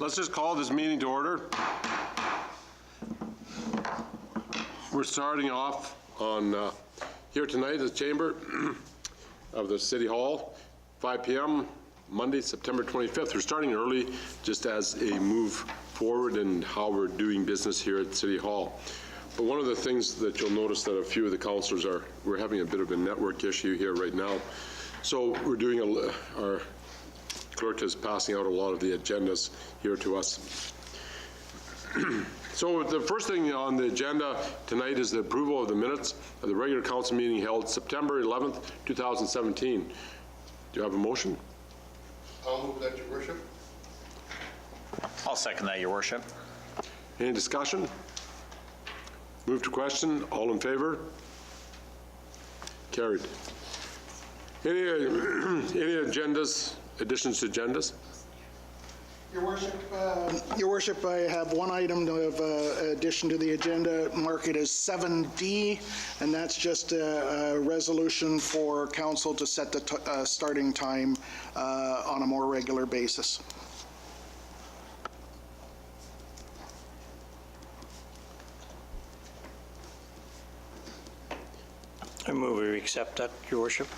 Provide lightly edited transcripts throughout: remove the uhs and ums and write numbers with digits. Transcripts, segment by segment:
Let's just call this meeting to order. We're starting off on here tonight at the chamber of the City Hall, 5 p.m. Monday, September 25th. We're starting early just as a move forward in how we're doing business here at City Hall. But one of the things that you'll notice that a few of the councillors we're having a bit of a network issue here right now. So we're doing our clerk is passing out a lot of the agendas here to us. So the first thing on the agenda tonight is the approval of the minutes of the regular council meeting held September 11th, 2017. Do you have a motion? I'll move that, Your Worship. I'll second that, Your Worship. Any discussion? Move to question. All in favor? Carried. Any agendas, additions to agendas? Your Worship, I have one item of addition to the agenda. Mark it as 7D, and that's just a resolution for council to set the starting time on a more regular basis. I move we accept that, Your Worship.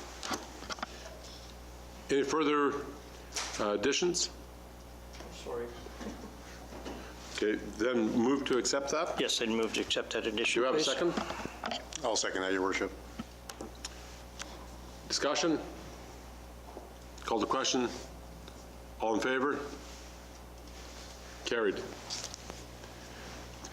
Any further additions? Sorry. Okay, then move to accept that. Yes, I'd move to accept that addition, Do you have please. a second? I'll second that, Your Worship. Discussion? Call the question. All in favor? Carried.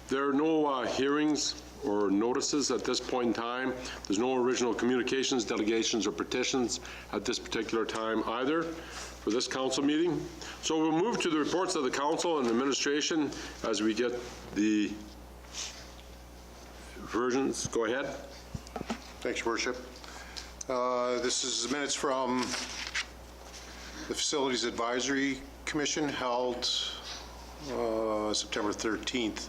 There are no hearings or notices at this point in time. There's no original communications, delegations, or petitions at this particular time either for this council meeting. So we'll move to the reports of the council and administration as we get the versions. Go ahead. Thanks, Your Worship. This is minutes from the Facilities Advisory Commission held September 13th.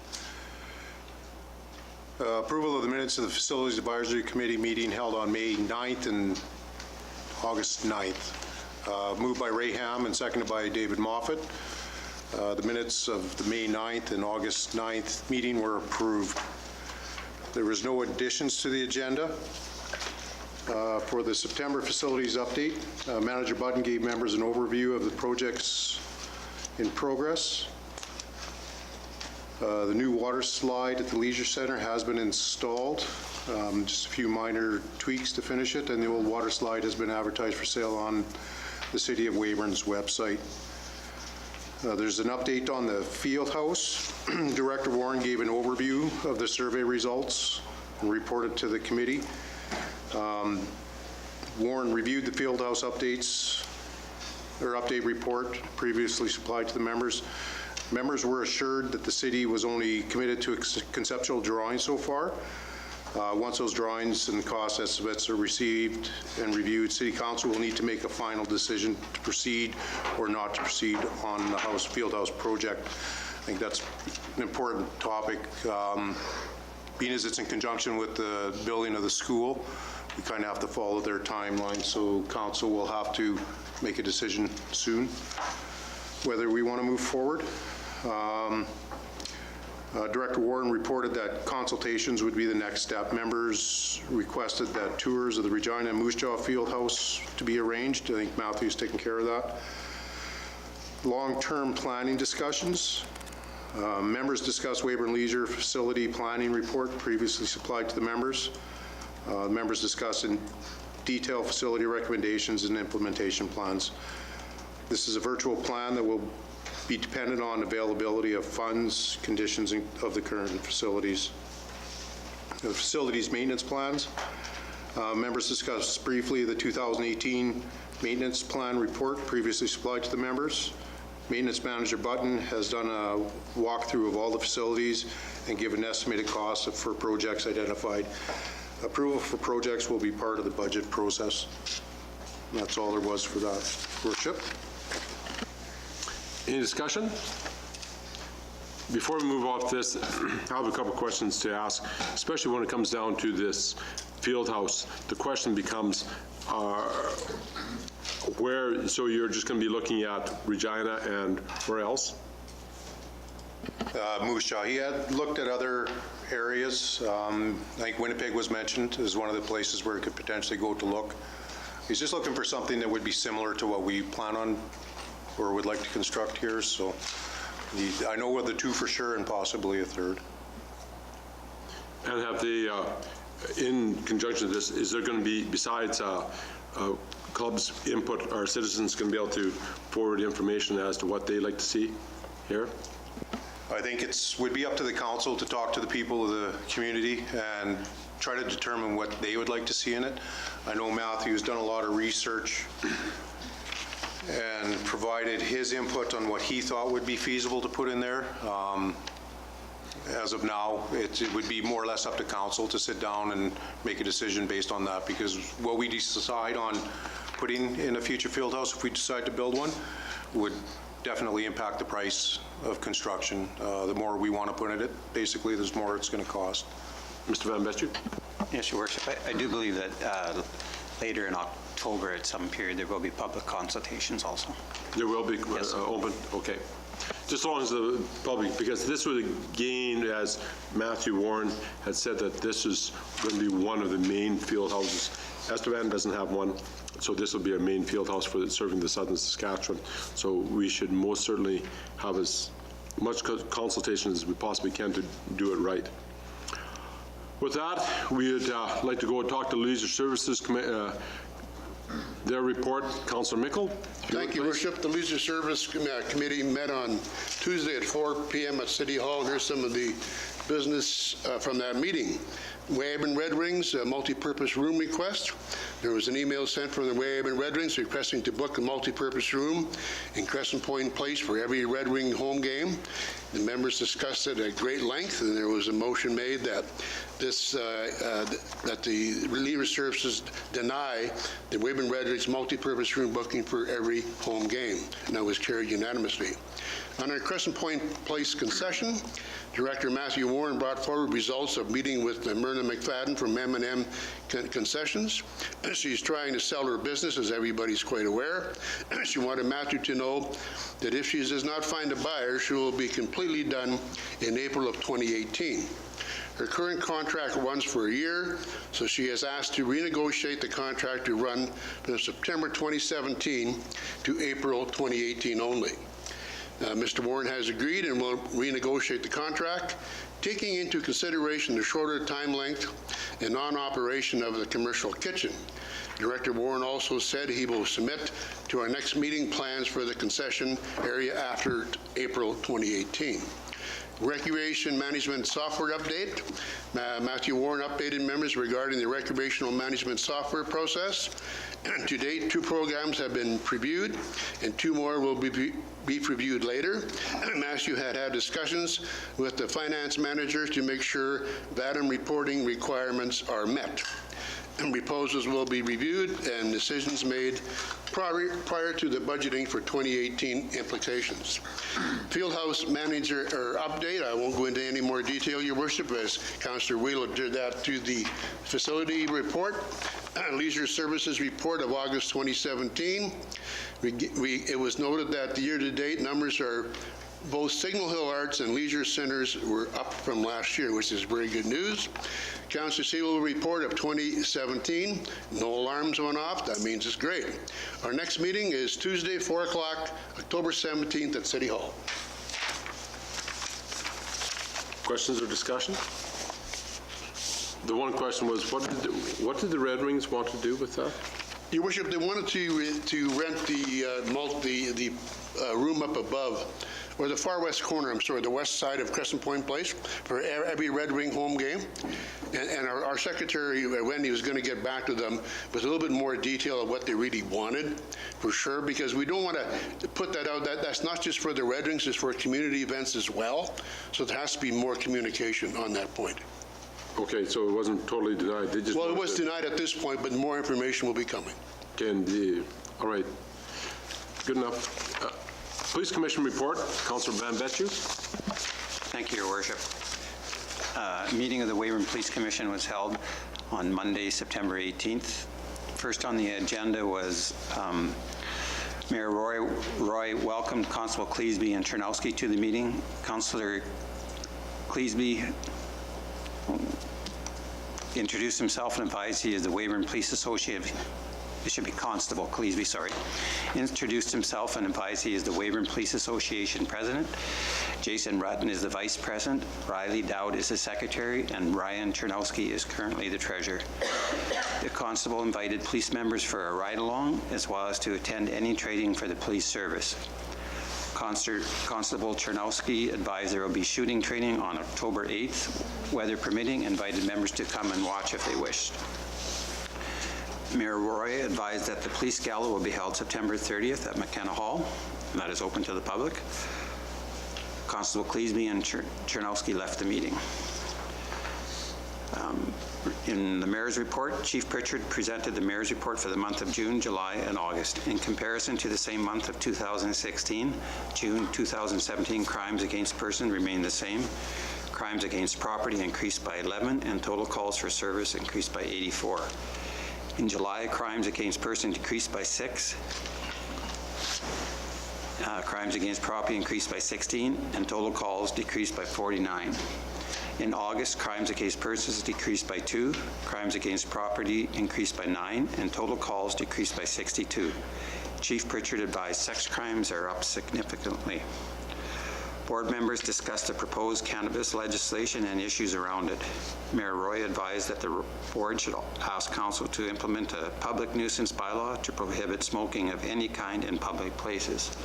Approval of the minutes of the Facilities Advisory Committee meeting held on May 9th and August 9th. Moved by Ray Ham and seconded by David Moffat. The minutes of the May 9th and August 9th meeting were approved. There was no additions to the agenda. For the September facilities update, Manager Button gave members an overview of the projects in progress. The new water slide at the Leisure Center has been installed. Just a few minor tweaks to finish it, and the old water slide has been advertised for sale on the City of Weyburn's website. There's an update on the field house. Director Warren gave an overview of the survey results and reported to the committee. Warren reviewed the field house update report previously supplied to the members. Members were assured that the city was only committed to conceptual drawings so far. Once those drawings and cost estimates are received and reviewed, City Council will need to make a final decision to proceed or not to proceed on the field house project. I think that's an important topic. Being as it's in conjunction with the building of the school, we kind of have to follow their timeline, so Council will have to make a decision soon whether we want to move forward. Director Warren reported that consultations would be the next step. Members requested that tours of the Regina and Moose Jaw Field House to be arranged. I think Matthew's taking care of that. Long-term planning discussions. Members discussed Weyburn Leisure Facility Planning Report previously supplied to the members. Members discussed in detail facility recommendations and implementation plans. This is a virtual plan that will be dependent on availability of funds, conditions of the current facilities. The facilities maintenance plans. Members discussed briefly the 2018 maintenance plan report previously supplied to the members. Maintenance Manager Button has done a walkthrough of all the facilities and given estimated costs for projects identified. Approval for projects will be part of the budget process. And that's all there was for that, Worship. Any discussion? Before we move off this, I have a couple questions to ask, especially when it comes down to this field house. The question becomes, where, so you're just going to be looking at Regina and where else? Moose Jaw. He had looked at other areas. I think Winnipeg was mentioned as one of the places where he could potentially go to look. He's just looking for something that would be similar to what we plan on or would like to construct here. So I know of the two for sure and possibly a third. And have they, in conjunction with this, is there going to be, besides clubs' input, are citizens going to be able to forward information as to what they like to see here? I think would be up to the council to talk to the people of the community and try to determine what they would like to see in it. I know Matthew's done a lot of research and provided his input on what he thought would be feasible to put in there. As of now, it would be more or less up to council to sit down and make a decision based on that, because what we decide on putting in a future field house, if we decide to build one, would definitely impact the price of construction. The more we want to put in it, basically, the more it's going to cost. Mr. Van Bestu? Yes, Your Worship. I do believe that later in October, at some period, there will be public consultations also. There will be Yes. open, okay. Just as long as the public, because this would gain, as Matthew Warren had said, that this is going to be one of the main field houses. Estevan doesn't have one, so this will be a main field house for serving the southern Saskatchewan. So we should most certainly have as much consultation as we possibly can to do it right. With that, we would like to go and talk to Leisure Services their report. Councillor Mickle. Thank you, Worship. The Leisure Service Committee met on Tuesday at 4 p.m. at City Hall, and here's some of the business from that meeting. Weyburn Red Wings, a multi-purpose room request. There was an email sent from the Weyburn Red Wings requesting to book a multi-purpose room in Crescent Point Place for every Red Wing home game. The members discussed it at great length, and there was a motion made that that the Leisure Services deny the Weyburn Red Wings multi-purpose room booking for every home game, and that was carried unanimously. On our Crescent Point Place concession, Director Matthew Warren brought forward results of meeting with Myrna McFadden from M&M Concessions. She's trying to sell her business, as everybody's quite aware. She wanted Matthew to know that if she does not find a buyer, she will be completely done in April of 2018. Her current contract runs for a year, so she has asked to renegotiate the contract to run from September 2017 to April 2018 only. Mr. Warren has agreed and will renegotiate the contract, taking into consideration the shorter time length and non-operation of the commercial kitchen. Director Warren also said he will submit to our next meeting plans for the concession area after April 2018. Recreation Management Software Update. Matthew Warren updated members regarding the recreational management software process. To date, 2 programs have been previewed, and 2 more will be previewed later. Matthew had discussions with the finance manager to make sure VATM reporting requirements are met. Proposals will be reviewed and decisions made prior to the budgeting for 2018 implications. Fieldhouse manager update. I won't go into any more detail, Your Worship, as Councillor Wheeler did that to the facility report. Leisure Services report of August 2017. It was noted that the year-to-date numbers are both Signal Hill Arts and Leisure Centers were up from last year, which is very good news. Councillor Sewell report of 2017. No alarms went off. That means it's great. Our next meeting is Tuesday, 4 o'clock, October 17th at City Hall. Questions or discussion? The one question was, what did the Red Wings want to do with that? Your Worship, they wanted to rent the room up above, or the far west corner, I'm sorry, the west side of Crescent Point Place for every Red Wing home game. And our secretary, Wendy, was going to get back to them with a little bit more detail of what they really wanted, for sure, because we don't want to put that out. That's not just for the Red Wings, it's for community events as well. So there has to be more communication on that point. Okay, so it wasn't totally denied. They just Well, it was denied at this point, but more information will be coming. Okay, all right. Good enough. Police Commission report. Councillor Van Bestu. Thank you, Your Worship. A meeting of the Weyburn Police Commission was held on Monday, September 18th. First on the agenda was Mayor Roy welcomed Constable Cleesby and Chernowski to the meeting. Councillor Cleesby introduced himself and advised he is the Weyburn Police Associate. It should be Constable Cleesby, sorry. Introduced himself and advised he is the Weyburn Police Association President. Jason Rutten is the Vice President. Riley Dowd is the Secretary, and Ryan Chernowski is currently the Treasurer. The Constable invited police members for a ride-along, as well as to attend any training for the police service. Constable Chernowski advised there will be shooting training on October 8th, weather permitting, invited members to come and watch if they wished. Mayor Roy advised that the police gala will be held September 30th at McKenna Hall, and that is open to the public. Constable Cleesby and Chernowski left the meeting. In the Mayor's report, Chief Pritchard presented the Mayor's report for the month of June, July, and August. In comparison to the same month of 2016, June 2017 crimes against person remained the same. Crimes against property increased by 11, and total calls for service increased by 84. In July, crimes against person decreased by 6. Crimes against property increased by 16, and total calls decreased by 49. In August, crimes against persons decreased by 2, crimes against property increased by 9, and total calls decreased by 62. Chief Pritchard advised sex crimes are up significantly. Board members discussed the proposed cannabis legislation and issues around it. Mayor Roy advised that the board should ask council to implement a public nuisance bylaw to prohibit smoking of any kind in public places.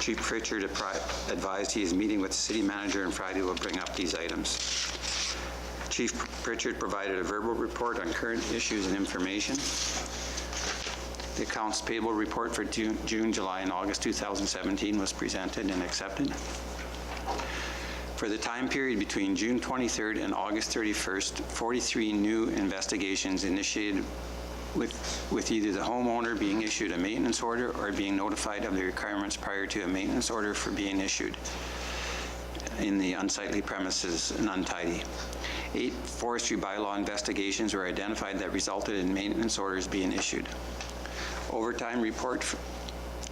Chief Pritchard advised he is meeting with the city manager on Friday will bring up these items. Chief Pritchard provided a verbal report on current issues and information. The accounts payable report for June, July, and August 2017 was presented and accepted. For the time period between June 23rd and August 31st, 43 new investigations initiated with either the homeowner being issued a maintenance order or being notified of the requirements prior to a maintenance order for being issued in the unsightly premises and untidy. 8 forestry bylaw investigations were identified that resulted in maintenance orders being issued. Overtime report.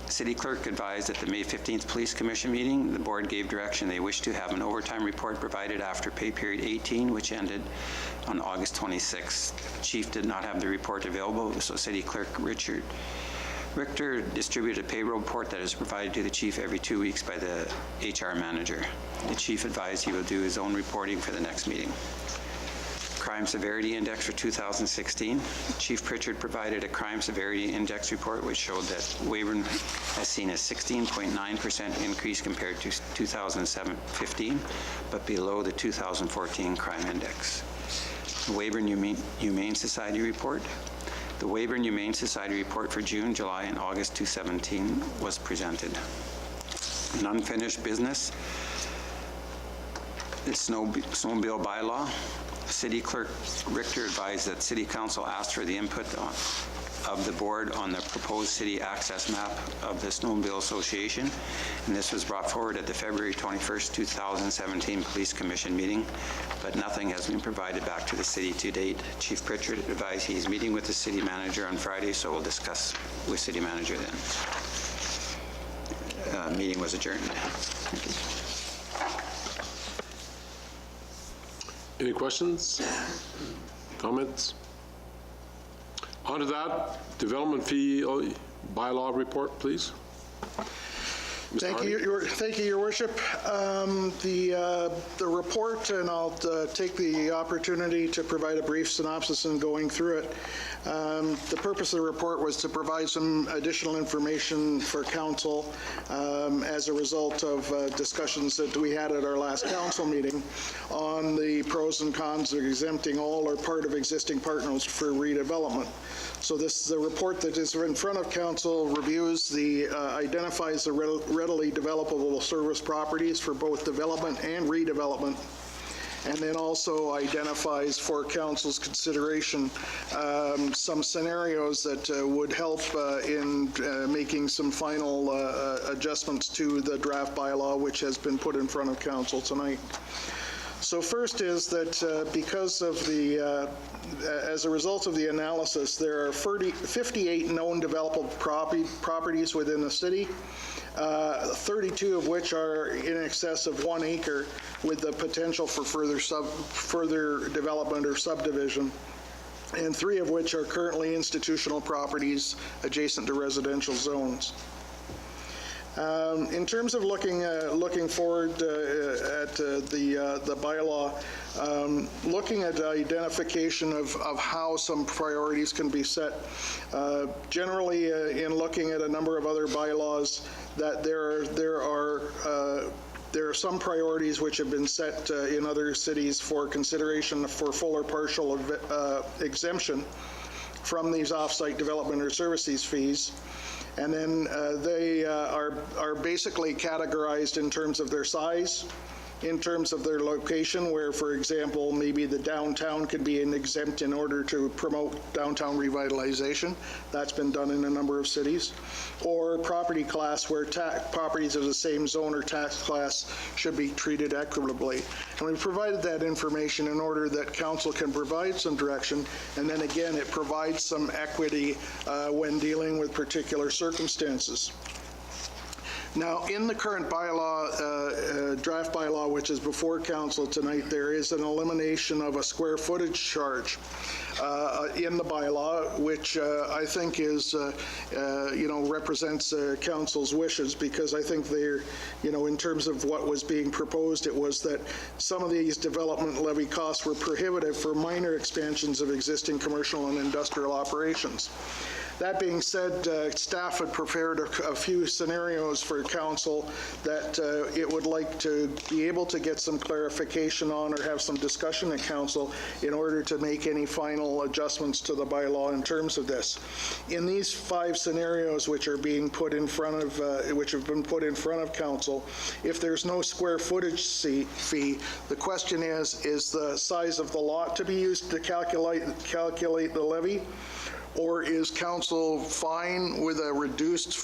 City Clerk advised at the May 15th Police Commission meeting, the board gave direction they wished to have an overtime report provided after pay period 18, which ended on August 26th. Chief did not have the report available, so City Clerk Richard Richter distributed a payroll report that is provided to the chief every 2 weeks by the HR manager. The chief advised he will do his own reporting for the next meeting. Crime Severity Index for 2016. Chief Pritchard provided a Crime Severity Index report which showed that Weyburn has seen a 16.9% increase compared to 2015, but below the 2014 crime index. The Weyburn Humane Society report. The Weyburn Humane Society report for June, July, and August 2017 was presented. An unfinished business. The snowmobile bylaw. City Clerk Richter advised that City Council asked for the input of the board on the proposed city access map of the Snowmobile Association, and this was brought forward at the February 21st, 2017 Police Commission meeting, but nothing has been provided back to the city to date. Chief Pritchard advised he's meeting with the city manager on Friday, so we'll discuss with city manager then. Meeting was adjourned. Thank you. Any questions? Comments? On to that, development fee bylaw report, please. Mr. Thank you, Your Worship. The report, and I'll take the opportunity to provide a brief synopsis in going through it. The purpose of the report was to provide some additional information for council as a result of discussions that we had at our last council meeting on the pros and cons of exempting all or part of existing partners for redevelopment. So this is a report that is in front of council, reviews identifies the readily developable service properties for both development and redevelopment, and then also identifies for council's consideration some scenarios that would help in making some final adjustments to the draft bylaw, which has been put in front of council tonight. So first is that because of the, as a result of the analysis, there are 58 known developable properties within the city, 32 of which are in excess of 1 acre with the potential for further development or subdivision, and 3 of which are currently institutional properties adjacent to residential zones. In terms of looking forward at the bylaw, looking at identification of how some priorities can be set, generally in looking at a number of other bylaws, that there are some priorities which have been set in other cities for consideration for full or partial exemption from these off-site development or services fees. And then they are basically categorized in terms of their size, in terms of their location, where, for example, maybe the downtown could be an exempt in order to promote downtown revitalization. That's been done in a number of cities. Or property class, where properties of the same zone or tax class should be treated equitably. And we've provided that information in order that council can provide some direction, and then again, it provides some equity when dealing with particular circumstances. Now, in the current bylaw, draft bylaw, which is before council tonight, there is an elimination of a square footage charge in the bylaw, which I think is, represents council's wishes, because I think they're, in terms of what was being proposed, it was that some of these development levy costs were prohibitive for minor expansions of existing commercial and industrial operations. That being said, staff had prepared a few scenarios for council that it would like to be able to get some clarification on or have some discussion at council in order to make any final adjustments to the bylaw in terms of this. In these 5 scenarios which are being put in front of, which have been put in front of council, if there's no square footage fee, the question is the size of the lot to be used to calculate the levy? Or is council fine with a reduced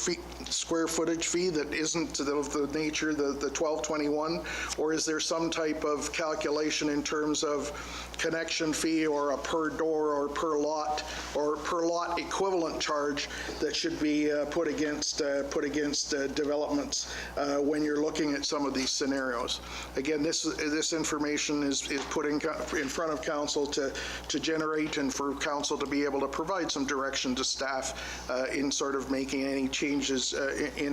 square footage fee that isn't of the nature, the 1221? Or is there some type of calculation in terms of connection fee or a per door or per lot equivalent charge that should be put against developments when you're looking at some of these scenarios? Again, this information is put in front of council to generate and for council to be able to provide some direction to staff in sort of making any changes in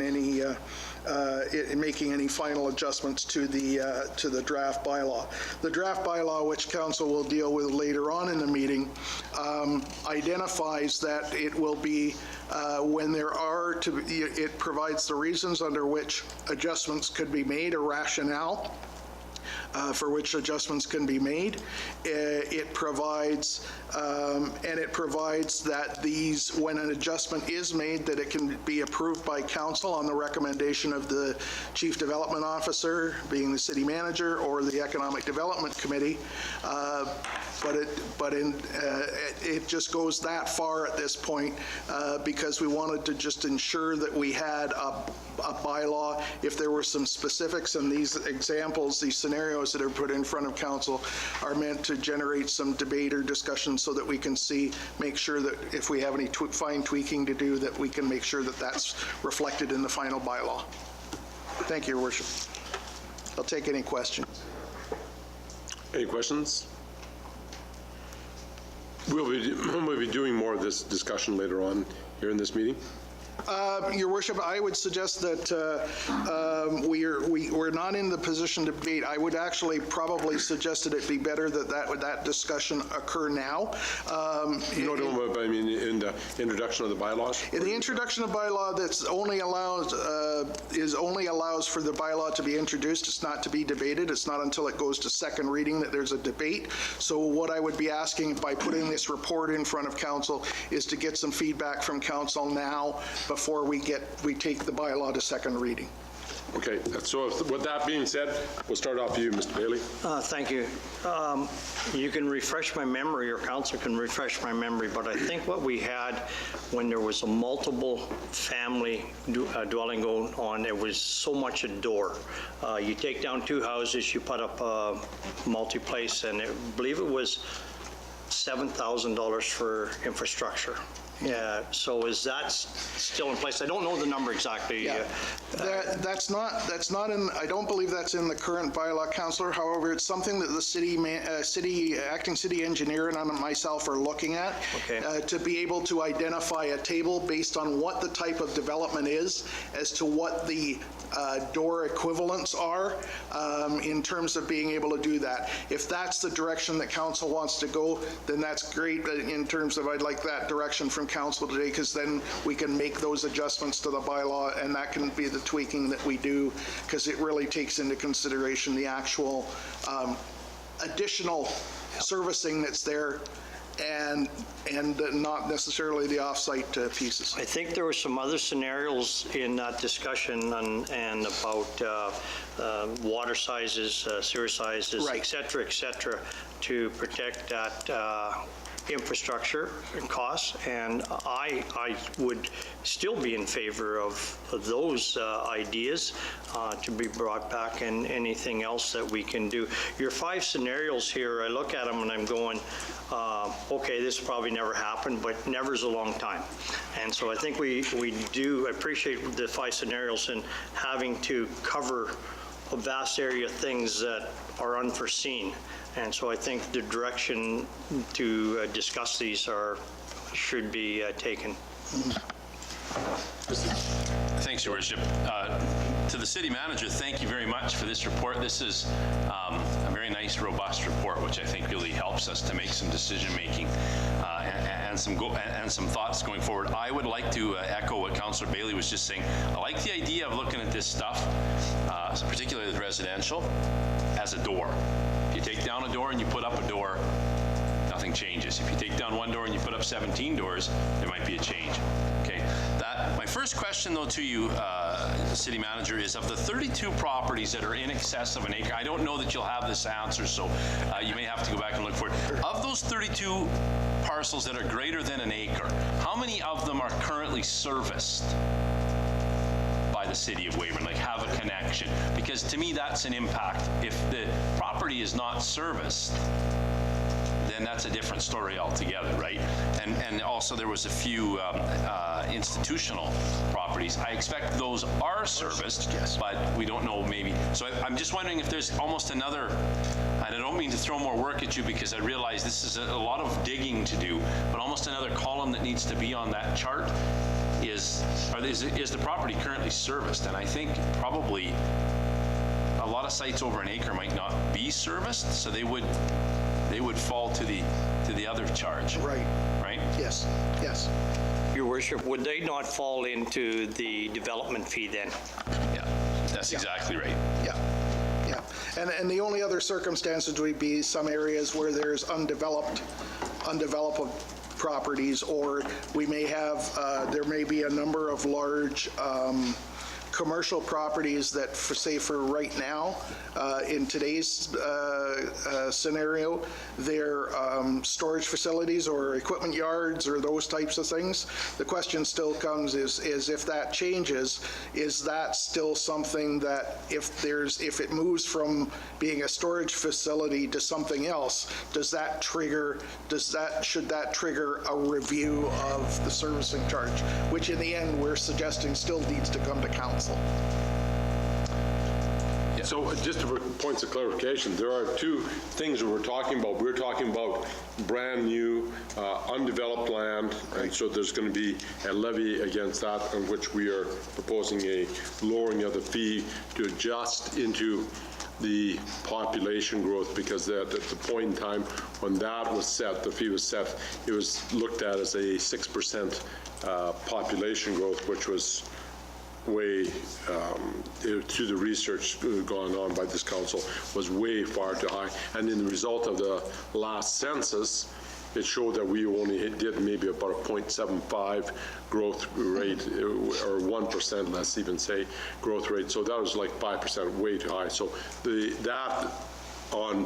making any final adjustments to the draft bylaw. The draft bylaw, which council will deal with later on in the meeting, identifies that it will be when there are it provides the reasons under which adjustments could be made, a rationale for which adjustments can be made. It provides that when an adjustment is made, that it can be approved by council on the recommendation of the Chief Development Officer, being the City Manager, or the Economic Development Committee. It just goes that far at this point because we wanted to just ensure that we had a bylaw. If there were some specifics in these examples, these scenarios that are put in front of council are meant to generate some debate or discussion so that we can make sure that if we have any fine tweaking to do, that we can make sure that that's reflected in the final bylaw. Thank you, Your Worship. I'll take any questions. Any questions? We'll be doing more of this discussion later on here in this meeting. Your Worship, I would suggest that we're not in the position to debate. I would actually probably suggest that it be better that discussion occur now. You know what I mean in the introduction of the bylaws? In the introduction of bylaw, that's only allows for the bylaw to be introduced. It's not to be debated. It's not until it goes to second reading that there's a debate. So what I would be asking by putting this report in front of council is to get some feedback from council now before we take the bylaw to second reading. Okay, so with that being said, we'll start off with you, Mr. Bailey. Thank you. You can refresh my memory, or council can refresh my memory, but I think what we had when there was a multiple family dwelling going on, it was so much a door. You take down 2 houses, you put up a multi-place, and I believe it was $7,000 for infrastructure. Yeah, so is that still in place? I don't know the number exactly. Yeah. That's not in, I don't believe that's in the current bylaw, Councillor. However, it's something that the acting city engineer and myself are looking at. Okay. To be able to identify a table based on what the type of development is, as to what the door equivalents are, in terms of being able to do that. If that's the direction that council wants to go, then that's great. In terms of, I'd like that direction from council today, because then we can make those adjustments to the bylaw, and that can be the tweaking that we do, because it really takes into consideration the actual additional servicing that's there, and not necessarily the off-site pieces. I think there were some other scenarios in that discussion and about water sizes, sewer sizes, Right. et cetera, to protect that infrastructure and costs. And I would still be in favor of those ideas to be brought back, and anything else that we can do. Your 5 scenarios here, I look at them and I'm going, okay, this probably never happened, but never's a long time. And so I think we do appreciate the 5 scenarios and having to cover a vast area of things that are unforeseen. And so I think the direction to discuss these should be taken. Thanks, Your Worship. To the city manager, thank you very much for this report. This is a very nice, robust report, which I think really helps us to make some decision-making and some thoughts going forward. I would like to echo what Councillor Bailey was just saying. I like the idea of looking at this stuff, particularly with residential, as a door. If you take down a door and you put up a door, nothing changes. If you take down 1 door and you put up 17 doors, there might be a change. Okay. My first question, though, to you, City Manager, is of the 32 properties that are in excess of an acre. I don't know that you'll have this answer, so you may have to go back and look for it. Of those 32 parcels that are greater than an acre, how many of them are currently serviced by the city of Weyburn, like have a connection? Because to me, that's an impact. If the property is not serviced, then that's a different story altogether, right? And also there was a few institutional properties. I expect those are serviced, yes, but we don't know maybe. So I'm just wondering if there's almost another, and I don't mean to throw more work at you because I realize this is a lot of digging to do, but almost another column that needs to be on that chart is the property currently serviced? And I think probably a lot of sites over an acre might not be serviced, so they would fall to the other charge. Right. Right? Yes, yes. Your Worship, would they not fall into the development fee then? Yeah, that's exactly right. Yeah, yeah. And the only other circumstances would be some areas where there's undeveloped properties, or we may have, there may be a number of large commercial properties that, for right now, in today's scenario, they're storage facilities or equipment yards or those types of things. The question still comes is if that changes, is that still something that if it moves from being a storage facility to something else, should that trigger a review of the servicing charge, which in the end we're suggesting still needs to come to council. So just for points of clarification, there are 2 things that we're talking about. We're talking about brand new, undeveloped land, and so there's going to be a levy against that, on which we are proposing a lowering of the fee to adjust into the population growth, because at the point in time when that was set, the fee was set, it was looked at as a 6% population growth, which was way, through the research gone on by this council, was way far too high. And in the result of the last census, it showed that we only did maybe about a 0.75 growth rate, or 1%, let's even say, growth rate. So that was like 5%, way too high. So that on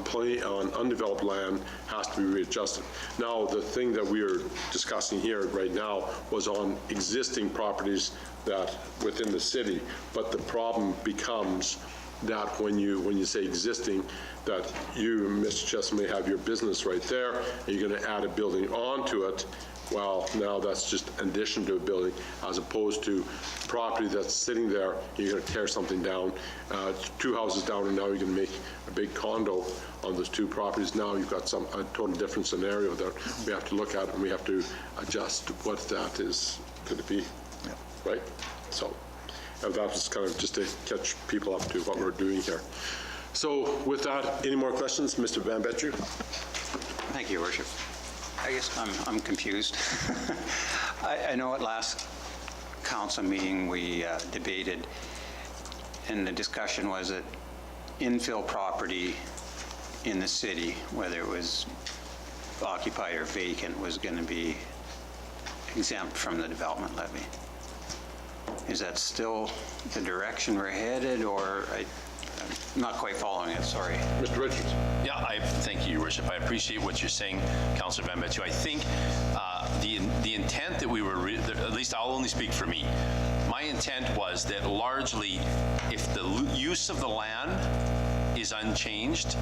undeveloped land has to be readjusted. Now, the thing that we are discussing here right now was on existing properties that within the city, but the problem becomes that when you say existing, that you, Mr. Chess, may have your business right there, and you're going to add a building onto it. Well, now that's just an addition to a building, as opposed to property that's sitting there, you're going to tear something down, 2 houses down, and now you're going to make a big condo on those 2 properties. Now you've got a total different scenario that we have to look at, and we have to adjust what that is going to be, right? So that was kind of just to catch people up to what we're doing here. So with that, any more questions? Mr. Van Betju? Thank you, Your Worship. I guess I'm confused. I know at last council meeting we debated, and the discussion was that infill property in the city, whether it was occupied or vacant, was going to be exempt from the development levy. Is that still the direction we're headed, or I'm not quite following it, sorry. Mr. Richards? Yeah, thank you, Your Worship. I appreciate what you're saying, Councillor Van Betju. I think the intent that we were, at least I'll only speak for me, my intent was that largely if the use of the land is unchanged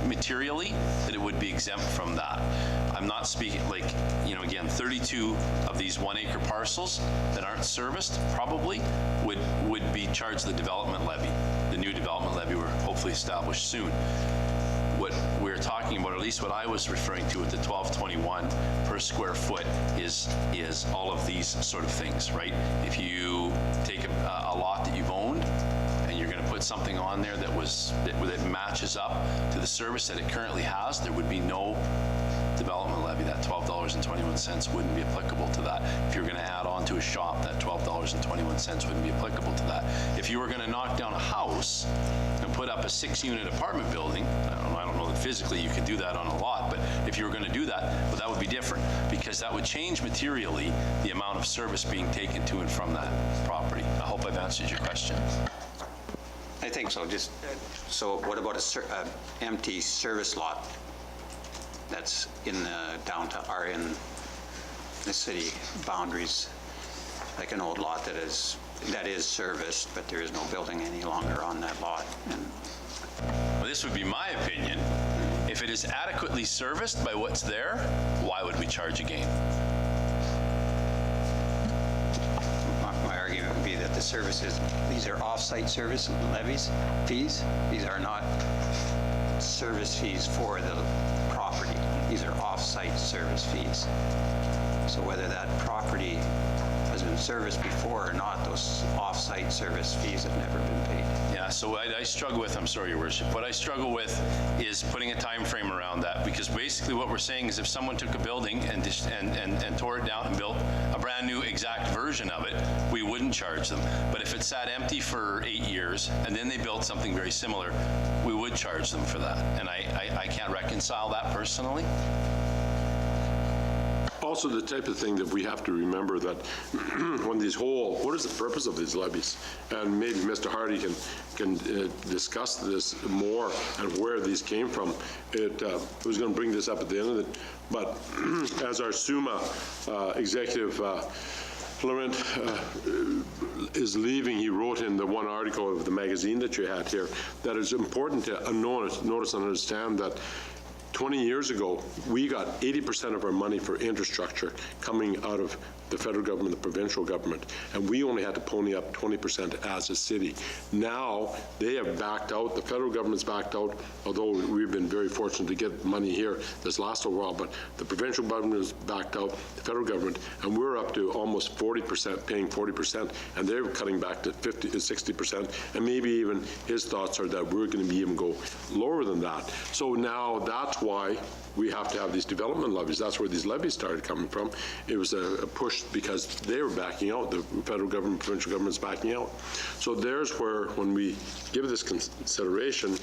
materially, that it would be exempt from that. I'm not speaking, like, again, 32 of these 1 acre parcels that aren't serviced probably would be charged the development levy, the new development levy we're hopefully established soon. What we're talking about, or at least what I was referring to with the 1221 per square foot, is all of these sort of things, right? If you take a lot that you've owned and you're going to put something on there that matches up to the service that it currently has, there would be no development levy. That $12.21 wouldn't be applicable to that. If you're going to add on to a shop, that $12.21 wouldn't be applicable to that. If you were going to knock down a house and put up a 6-unit apartment building, I don't know that physically you could do that on a lot, but if you were going to do that, well, that would be different, because that would change materially the amount of service being taken to and from that property. I hope I've answered your question. I think so. Just so, what about a empty service lot that's in the downtown or in the city boundaries, like an old lot that is serviced, but there is no building any longer on that lot? Well, this would be my opinion. If it is adequately serviced by what's there, why would we charge a gain? My argument would be that the services, these are off-site service levies, fees. These are not service fees for the property. These are off-site service fees. So whether that property has been serviced before or not, those off-site service fees have never been paid. Yeah, so I struggle with, I'm sorry, Your Worship, what I struggle with is putting a time frame around that, because basically what we're saying is if someone took a building and tore it down and built a brand new exact version of it, we wouldn't charge them. But if it sat empty for 8 years and then they built something very similar, we would charge them for that. And I can't reconcile that personally. Also, the type of thing that we have to remember that when what is the purpose of these levies? And maybe Mr. Hardy can discuss this more and where these came from. I was going to bring this up at the end of it, but as our SUMA executive Laurent is leaving, he wrote in the one article of the magazine that you had here that it's important to notice and understand that 20 years ago, we got 80% of our money for infrastructure coming out of the federal government, the provincial government, and we only had to pony up 20% as a city. Now, they have backed out, the federal government's backed out, although we've been very fortunate to get money here this last little while, but the provincial government has backed out, the federal government, and we're up to almost 40%, paying 40%, and they're cutting back to 50 to 60%, and maybe even his thoughts are that we're going to be even go lower than that. So now that's why we have to have these development levies. That's where these levies started coming from. It was a push because they were backing out. The federal government, provincial government's backing out. So there's where, when we give this consideration,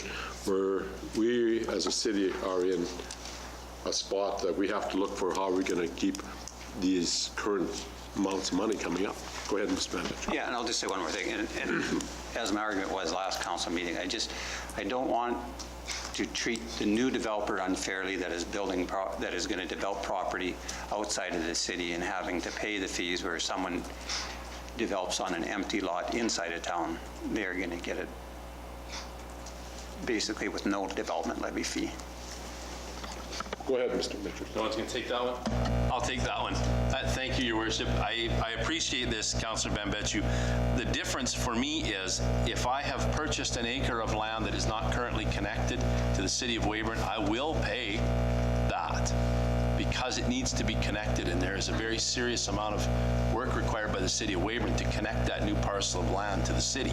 where we as a city are in a spot that we have to look for how we're going to keep these current amounts of money coming up. Go ahead, Mr. Manager. Yeah, and I'll just say one more thing, and as my argument was last council meeting, I don't want to treat the new developer unfairly that is going to develop property outside of the city and having to pay the fees where someone develops on an empty lot inside of town. They're going to get it basically with no development levy fee. Go ahead, Mr. Mitchell. No one's going to take that one? I'll take that one. Thank you, Your Worship. I appreciate this, Councillor Bambetu. The difference for me is if I have purchased an acre of land that is not currently connected to the City of Weyburn, I will pay that because it needs to be connected, and there is a very serious amount of work required by the City of Weyburn to connect that new parcel of land to the city.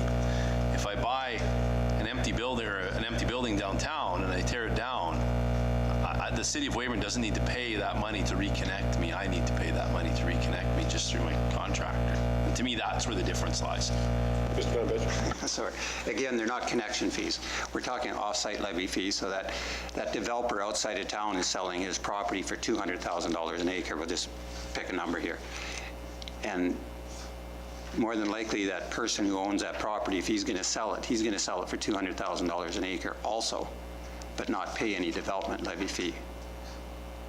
If I buy an empty building downtown and I tear it down, the City of Weyburn doesn't need to pay that money to reconnect me. I need to pay that money to reconnect me just through my contractor. And to me, that's where the difference lies. Mr. Manager. Sorry. Again, they're not connection fees. We're talking off-site levy fees, so that developer outside of town is selling his property for $200,000 an acre. We'll just pick a number here. And more than likely, that person who owns that property, if he's going to sell it, he's going to sell it for $200,000 an acre also, but not pay any development levy fee.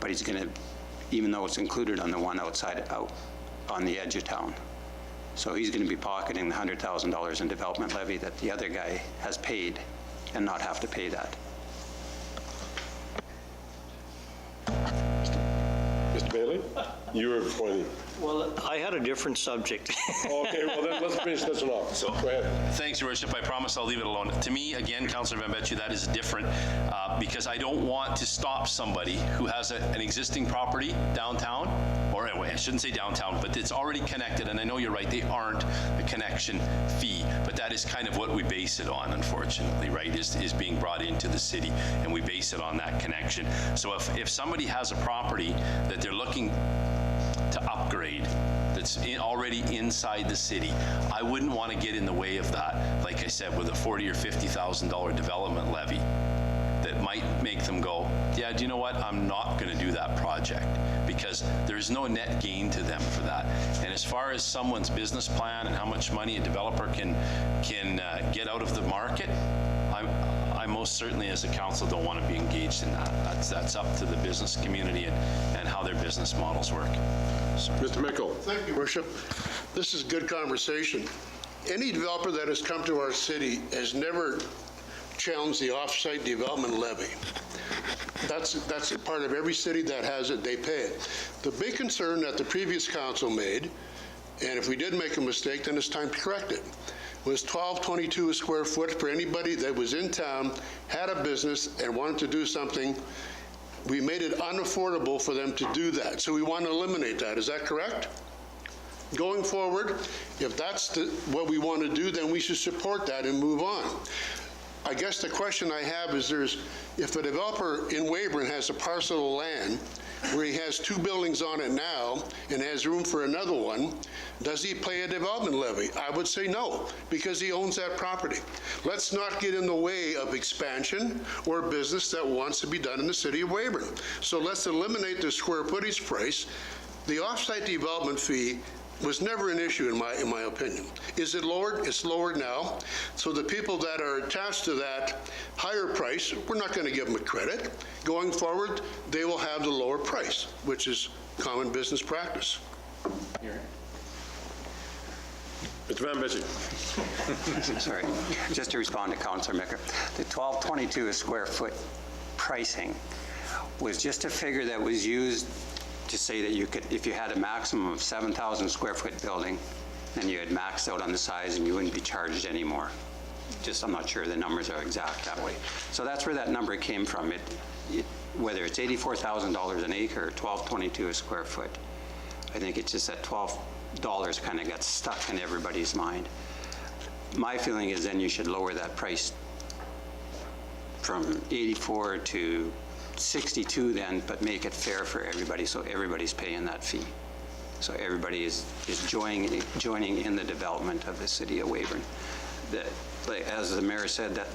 But he's going to, even though it's included on the one out on the edge of town. So he's going to be pocketing the $100,000 in development levy that the other guy has paid and not have to pay that. Mr. Bailey, you were pointing. Well, I had a different subject. Okay, well then let's finish this one off. So, go ahead. Thanks, Your Worship. I promise I'll leave it alone. To me, again, Councillor Bambetu, that is different because I don't want to stop somebody who has an existing property downtown, or anyway, I shouldn't say downtown, but it's already connected, and I know you're right, they aren't a connection fee, but that is kind of what we base it on, unfortunately, right, is being brought into the city, and we base it on that connection. So if somebody has a property that they're looking to upgrade that's already inside the city, I wouldn't want to get in the way of that, like I said, with a $40,000 or $50,000 development levy that might make them go, yeah, do you know what, I'm not going to do that project, because there's no net gain to them for that. And as far as someone's business plan and how much money a developer can get out of the market, I most certainly as a council don't want to be engaged in that. That's up to the business community and how their business models work. So. Mr. Mickle. Thank you, Worship. This is good conversation. Any developer that has come to our city has never challenged the off-site development levy. That's a part of every city that has it, they pay it. The big concern that the previous council made, and if we did make a mistake, then it's time to correct it, was $12.22 a square foot for anybody that was in town, had a business, and wanted to do something. We made it unaffordable for them to do that. So we want to eliminate that. Is that correct? Going forward, if that's what we want to do, then we should support that and move on. I guess the question I have is if a developer in Weyburn has a parcel of land where he has 2 buildings on it now and has room for another one, does he pay a development levy? I would say no, because he owns that property. Let's not get in the way of expansion or business that wants to be done in the city of Weyburn. So let's eliminate the square footage price. The off-site development fee was never an issue in my opinion. Is it lowered? It's lowered now. So the people that are attached to that higher price, we're not going to give them a credit. Going forward, they will have the lower price, which is common business practice. Mr. Van Bissing. Sorry, just to respond to Councillor Micker, the $12.22 a square foot pricing was just a figure that was used to say that you could, if you had a maximum of 7,000 square foot building, then you had maxed out on the size and you wouldn't be charged anymore. Just, I'm not sure the numbers are exact that way. So that's where that number came from. Whether it's $84,000 an acre or $12.22 a square foot, I think it's just that $12 kind of got stuck in everybody's mind. My feeling is then you should lower that price from 84 to 62 then, but make it fair for everybody, so everybody's paying that fee. So everybody is joining in the development of the city of Weyburn. As the mayor said, that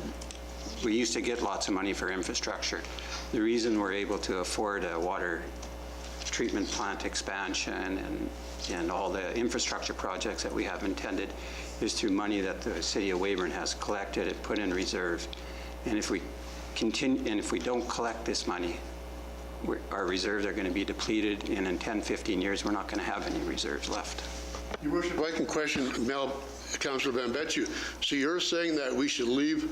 we used to get lots of money for infrastructure. The reason we're able to afford a water treatment plant expansion and all the infrastructure projects that we have intended is through money that the City of Weyburn has collected and put in reserve. And if we continue, and if we don't collect this money, our reserves are going to be depleted, and in 10, 15 years, we're not going to have any reserves left. Your Worship, if I can question Councillor Van Betju. So you're saying that we should leave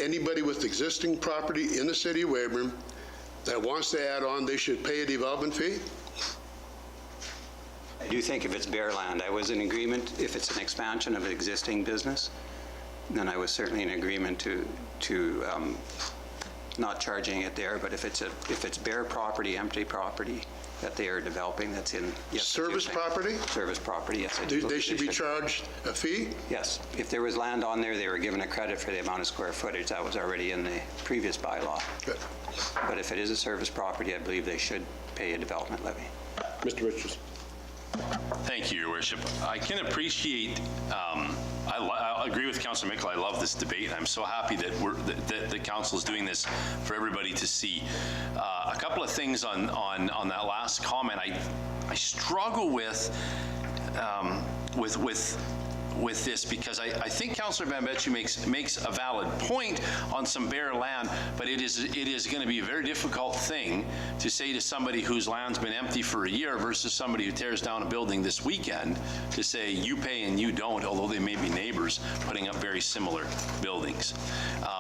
anybody with existing property in the City of Weyburn that wants to add on, they should pay a development fee? I do think if it's bare land, I was in agreement. If it's an expansion of an existing business, then I was certainly in agreement to not charging it there. But if it's bare property, empty property that they are developing, that's in Service property? Service property, yes. They should be charged a fee? Yes. If there was land on there, they were given a credit for the amount of square footage. That was already in the previous bylaw. Good. But if it is a service property, I believe they should pay a development levy. Mr. Richards. Thank you, Your Worship. I can appreciate, I agree with Councillor Mickle. I love this debate. I'm so happy that that the council is doing this for everybody to see. A couple of things on that last comment. I struggle with this because I think Councillor Van Betju makes a valid point on some bare land, but it is going to be a very difficult thing to say to somebody whose land's been empty for a year versus somebody who tears down a building this weekend to say you pay and you don't, although they may be neighbors putting up very similar buildings.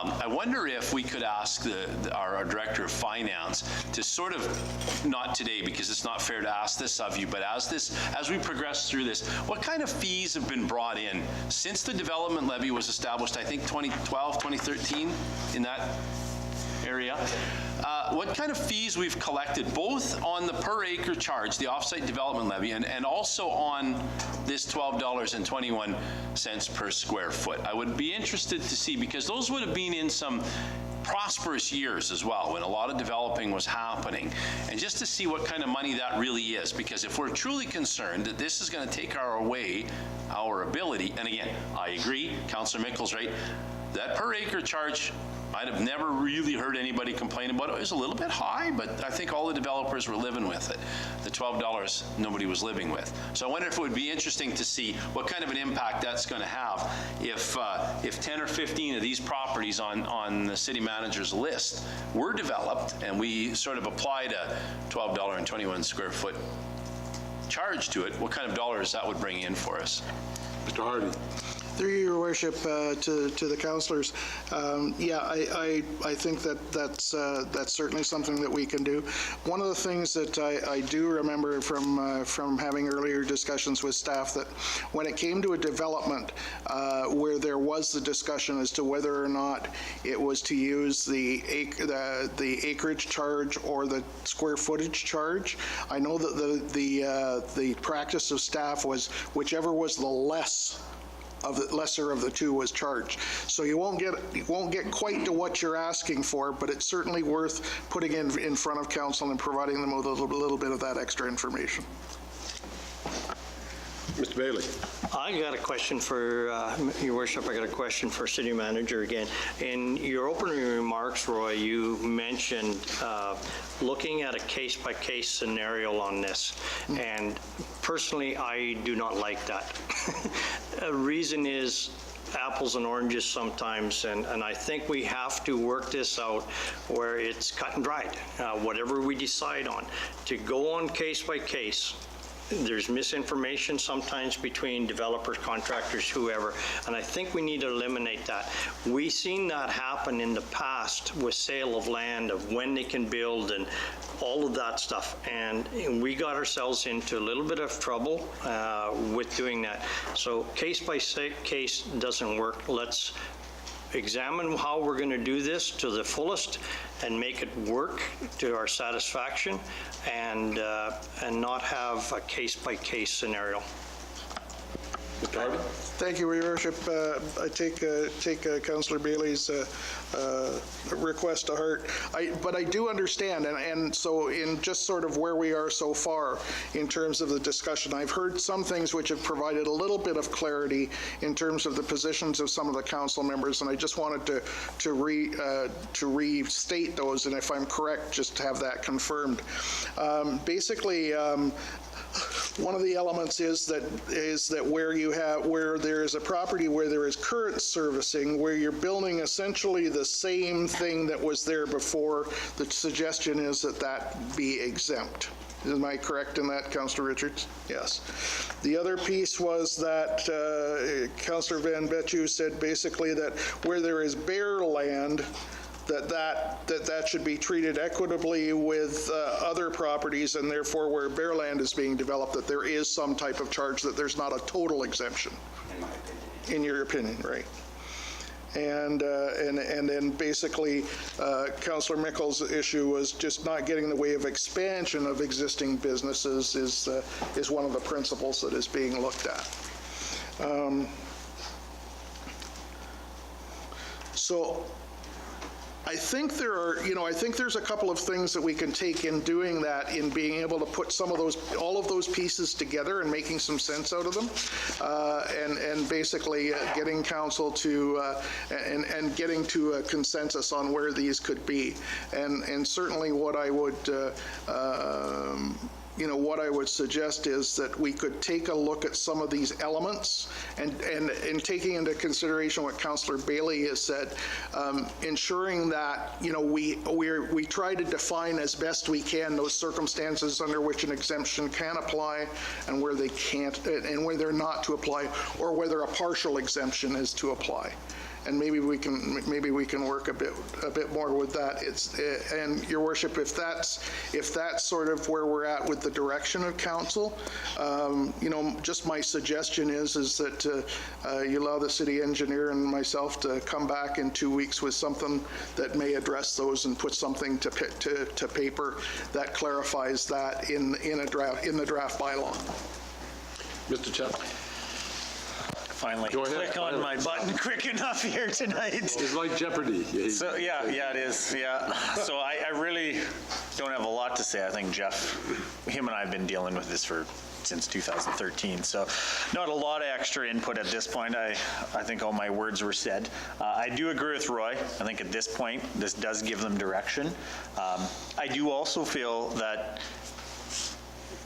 I wonder if we could ask our Director of Finance to sort of, not today because it's not fair to ask this of you, but as we progress through this, what kind of fees have been brought in since the development levy was established, I think 2012, 2013, in that area? What kind of fees we've collected, both on the per acre charge, the offsite development levy, and also on this $12.21 per square foot. I would be interested to see, because those would have been in some prosperous years as well, when a lot of developing was happening, and just to see what kind of money that really is, because if we're truly concerned that this is going to take away our ability, and again, I agree, Councillor Mickle's right, that per acre charge, I've never really heard anybody complain about it. It was a little bit high, but I think all the developers were living with it. The $12 nobody was living with. So I wonder if it would be interesting to see what kind of an impact that's going to have if 10 or 15 of these properties on the city manager's list were developed and we sort of applied a $12.21 square foot charge to it, what kind of dollars that would bring in for us. Mr. Hardy. Through your worship, to the councillors, yeah, I think that's certainly something that we can do. One of the things that I do remember from having earlier discussions with staff, that when it came to a development where there was the discussion as to whether or not it was to use the acreage charge or the square footage charge, I know that the practice of staff was whichever was the lesser of the two was charged. So you won't get quite to what you're asking for, but it's certainly worth putting in front of council and providing them with a little bit of that extra information. Mr. Bailey. I got a question for Your Worship. I got a question for City Manager again. In your opening remarks, Roy, you mentioned looking at a case-by-case scenario on this, and personally, I do not like that. The reason is apples and oranges sometimes, and I think we have to work this out where it's cut and dried, whatever we decide on. To go on case by case, there's misinformation sometimes between developers, contractors, whoever, and I think we need to eliminate that. We've seen that happen in the past with sale of land, of when they can build and all of that stuff, and we got ourselves into a little bit of trouble with doing that. So case by case doesn't work. Let's examine how we're going to do this to the fullest and make it work to our satisfaction, and not have a case-by-case scenario. Mr. Darby? Thank you, Your Worship. I take Councillor Bailey's request to heart. But I do understand, and so in just sort of where we are so far in terms of the discussion, I've heard some things which have provided a little bit of clarity in terms of the positions of some of the council members, and I just wanted to restate those, and if I'm correct, just to have that confirmed. Basically, one of the elements is that where there is a property where there is current servicing, where you're building essentially the same thing that was there before, the suggestion is that that be exempt. Am I correct in that, Councillor Richards? Yes. The other piece was that Councillor Van Betju said basically that where there is bare land, that should be treated equitably with other properties, and therefore where bare land is being developed, that there is some type of charge, that there's not a total exemption. In your opinion, right? And then basically, Councillor Mickle's issue was just not getting in the way of expansion of existing businesses is one of the principles that is being looked at. So I think I think there's a couple of things that we can take in doing that, in being able to put all of those pieces together and making some sense out of them, and basically getting council to, and getting to a consensus on where these could be. And certainly what I would, what I would suggest is that we could take a look at some of these elements and taking into consideration what Councillor Bailey has said, ensuring that, we try to define as best we can those circumstances under which an exemption can apply and where they can't, and where they're not to apply, or whether a partial exemption is to apply. And maybe we can work a bit more with that. And Your Worship, if that's sort of where we're at with the direction of council, just my suggestion is that you allow the city engineer and myself to come back in 2 weeks with something that may address those and put something to paper that clarifies that in the draft bylaw. Mr. Chet? Finally, Go ahead. click on my button quick enough here tonight. It's like Jeopardy. So yeah, it is. Yeah. So I really don't have a lot to say. I think Jeff, him and I have been dealing with this since 2013. So not a lot of extra input at this point. I think all my words were said. I do agree with Roy. I think at this point, this does give them direction. I do also feel that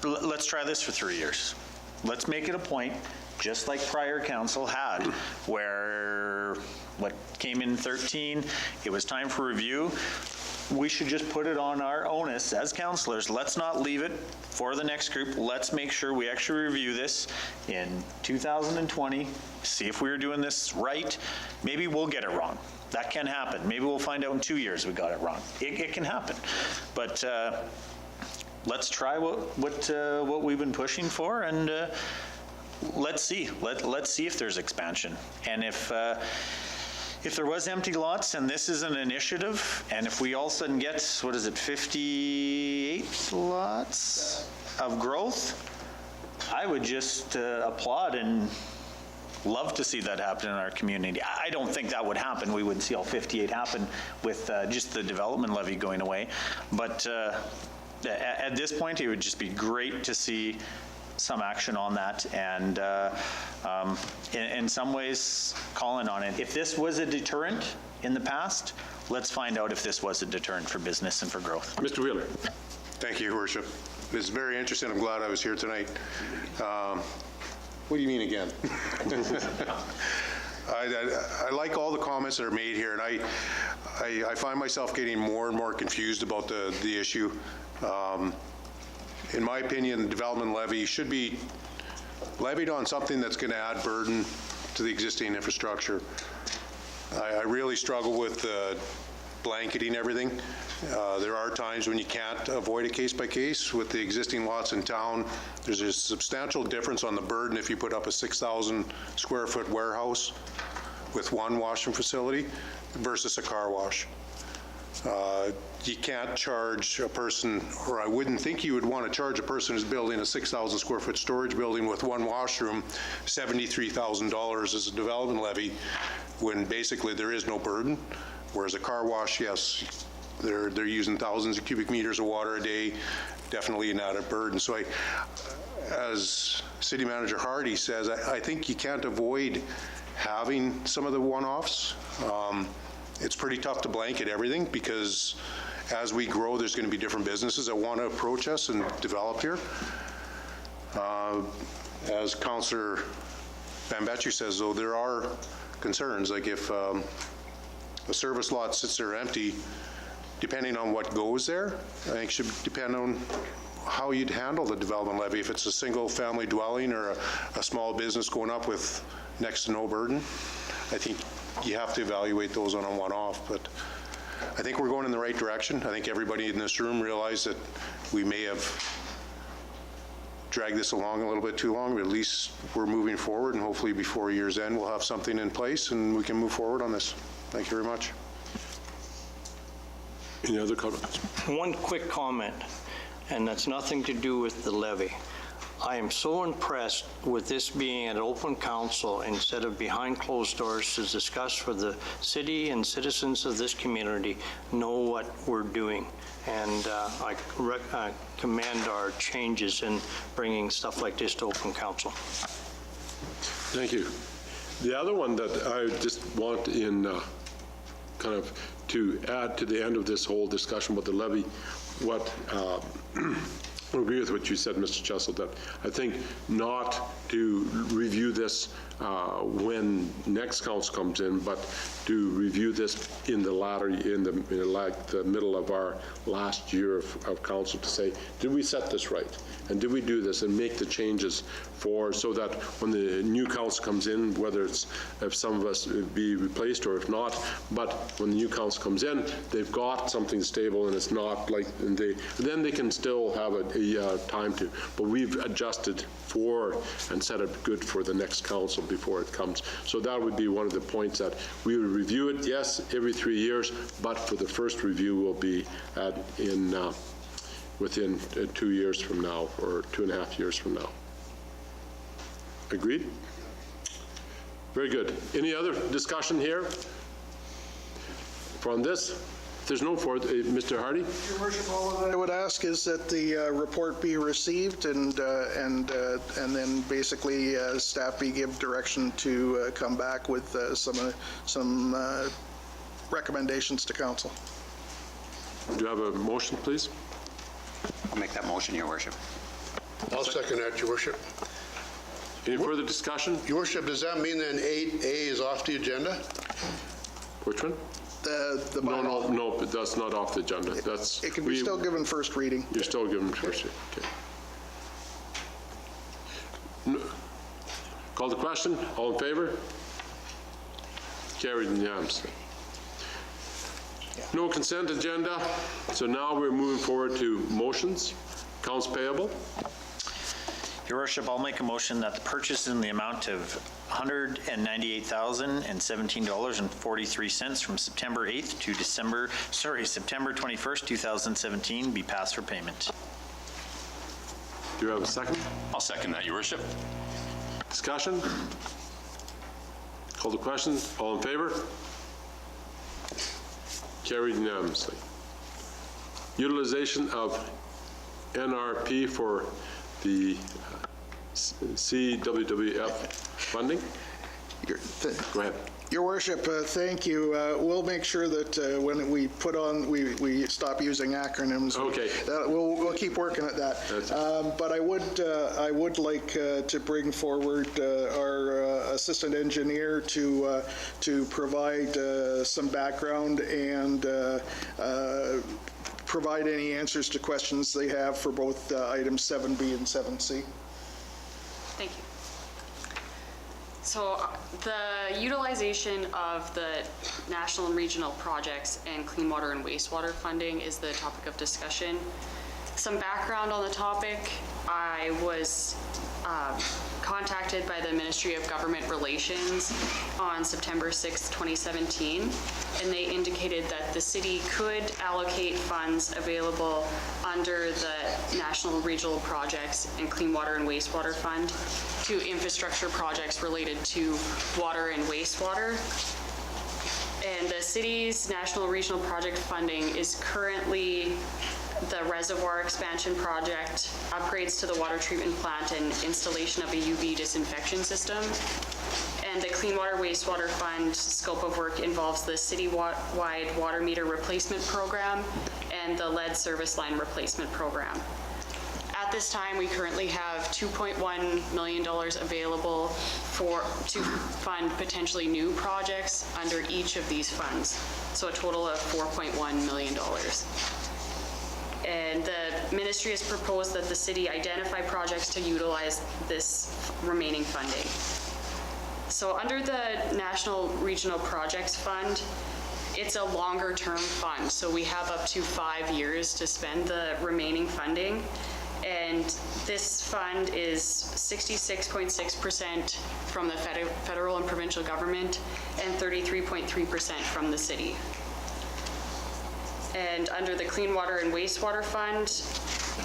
let's try this for 3 years. Let's make it a point, just like prior council had, where what came in 13, it was time for review. We should just put it on our onus as councillors. Let's not leave it for the next group. Let's make sure we actually review this in 2020, see if we were doing this right. Maybe we'll get it wrong. That can happen. Maybe we'll find out in 2 years we got it wrong. It can happen. But let's try what we've been pushing for, and let's see. Let's see if there's expansion. And if there was empty lots and this is an initiative, and if we all of a sudden get, 58 lots of growth, I would just applaud and love to see that happen in our community. I don't think that would happen. We wouldn't see all 58 happen with just the development levy going away. But at this point, it would just be great to see some action on that, and in some ways calling on it. If this was a deterrent in the past, let's find out if this was a deterrent for business and for growth. Mr. Wheeler? Thank you, Your Worship. This is very interesting. I'm glad I was here tonight. What do you mean again? I like all the comments that are made here, and I find myself getting more and more confused about the issue. In my opinion, the development levy should be levied on something that's going to add burden to the existing infrastructure. I really struggle with blanketing everything. There are times when you can't avoid a case by case. With the existing lots in town, there's a substantial difference on the burden if you put up a 6,000 square foot warehouse with one washroom facility versus a car wash. You can't charge a person, or I wouldn't think you would want to charge a person who's building a 6,000 square foot storage building with one washroom $73,000 as a development levy, when basically there is no burden. Whereas a car wash, yes, they're using thousands of cubic meters of water a day, definitely not a burden. So as City Manager Hardy says, I think you can't avoid having some of the one-offs. It's pretty tough to blanket everything, because as we grow, there's going to be different businesses that want to approach us and develop here. As Councillor Van Betcher says, though, there are concerns. Like if a service lot sits there empty, depending on what goes there, I think should depend on how you'd handle the development levy. If it's a single-family dwelling or a small business going up with next to no burden, I think you have to evaluate those on a one-off. But I think we're going in the right direction. I think everybody in this room realized that we may have dragged this along a little bit too long, but at least we're moving forward, and hopefully before year's end, we'll have something in place and we can move forward on this. Thank you very much. Any other comments? One quick comment, and that's nothing to do with the levy. I am so impressed with this being an open council instead of behind closed doors to discuss for the city and citizens of this community know what we're doing. And I commend our changes in bringing stuff like this to open council. Thank you. The other one that I just want in kind of to add to the end of this whole discussion about the levy, what I agree with what you said, Mr. Chessel, that I think not to review this when next council comes in, but to review this in the latter, like the middle of our last year of council, to say, did we set this right? And did we do this and make the changes so that when the new council comes in, whether it's if some of us be replaced or if not, but when the new council comes in, they've got something stable and it's not like, and then they can still have a time to, but we've adjusted for and set it good for the next council before it comes. So that would be one of the points, that we would review it, yes, every 3 years, but for the first review will be within 2 years from now, or 2.5 years from now. Agreed? Very good. Any other discussion here from this? If there's no further, Mr. Hardy? Your Worship, all that I would ask is that the report be received and then basically staff be given direction to come back with some recommendations to council. Do you have a motion, please? I'll make that motion, Your Worship. I'll second that, Your Worship. Any further discussion? Your Worship, does that mean then 8A is off the agenda? Which one? The bylaw. No, but that's not off the agenda. That's. It can be still given first reading. You're still given first reading, okay. Call the question. All in favor? Carried unanimously. No consent agenda, so now we're moving forward to motions. Accounts payable. Your Worship, I'll make a motion that the purchase in the amount of $198,017.43 from September 8th to September 21st, 2017 be passed for payment. Do you have a second? I'll second that, Your Worship. Discussion? Call the question. All in favor? Carried unanimously. Utilization of NRP for the CWWF funding. Go ahead. Your Worship, thank you. We'll make sure that when we put on, we stop using acronyms. Okay. We'll keep working at that. But I would like to bring forward our assistant engineer to provide some background and provide any answers to questions they have for both items 7B and 7C. Thank you. So the utilization of the national and regional projects and clean water and wastewater funding is the topic of discussion. Some background on the topic: I was contacted by the Ministry of Government Relations on September 6, 2017, and they indicated that the city could allocate funds available under the National Regional Projects and Clean Water and Wastewater Fund to infrastructure projects related to water and wastewater. And the city's National Regional Project funding is currently the reservoir expansion project, upgrades to the water treatment plant, and installation of a UV disinfection system. And the Clean Water Wastewater Fund scope of work involves the city-wide water meter replacement program and the lead service line replacement program. At this time, we currently have $2.1 million available to fund potentially new projects under each of these funds, so a total of $4.1 million. And the ministry has proposed that the city identify projects to utilize this remaining funding. So under the National Regional Projects Fund, it's a longer term fund, so we have up to 5 years to spend the remaining funding. And this fund is 66.6% from the federal and provincial government and 33.3% from the city. And under the Clean Water and Wastewater Fund,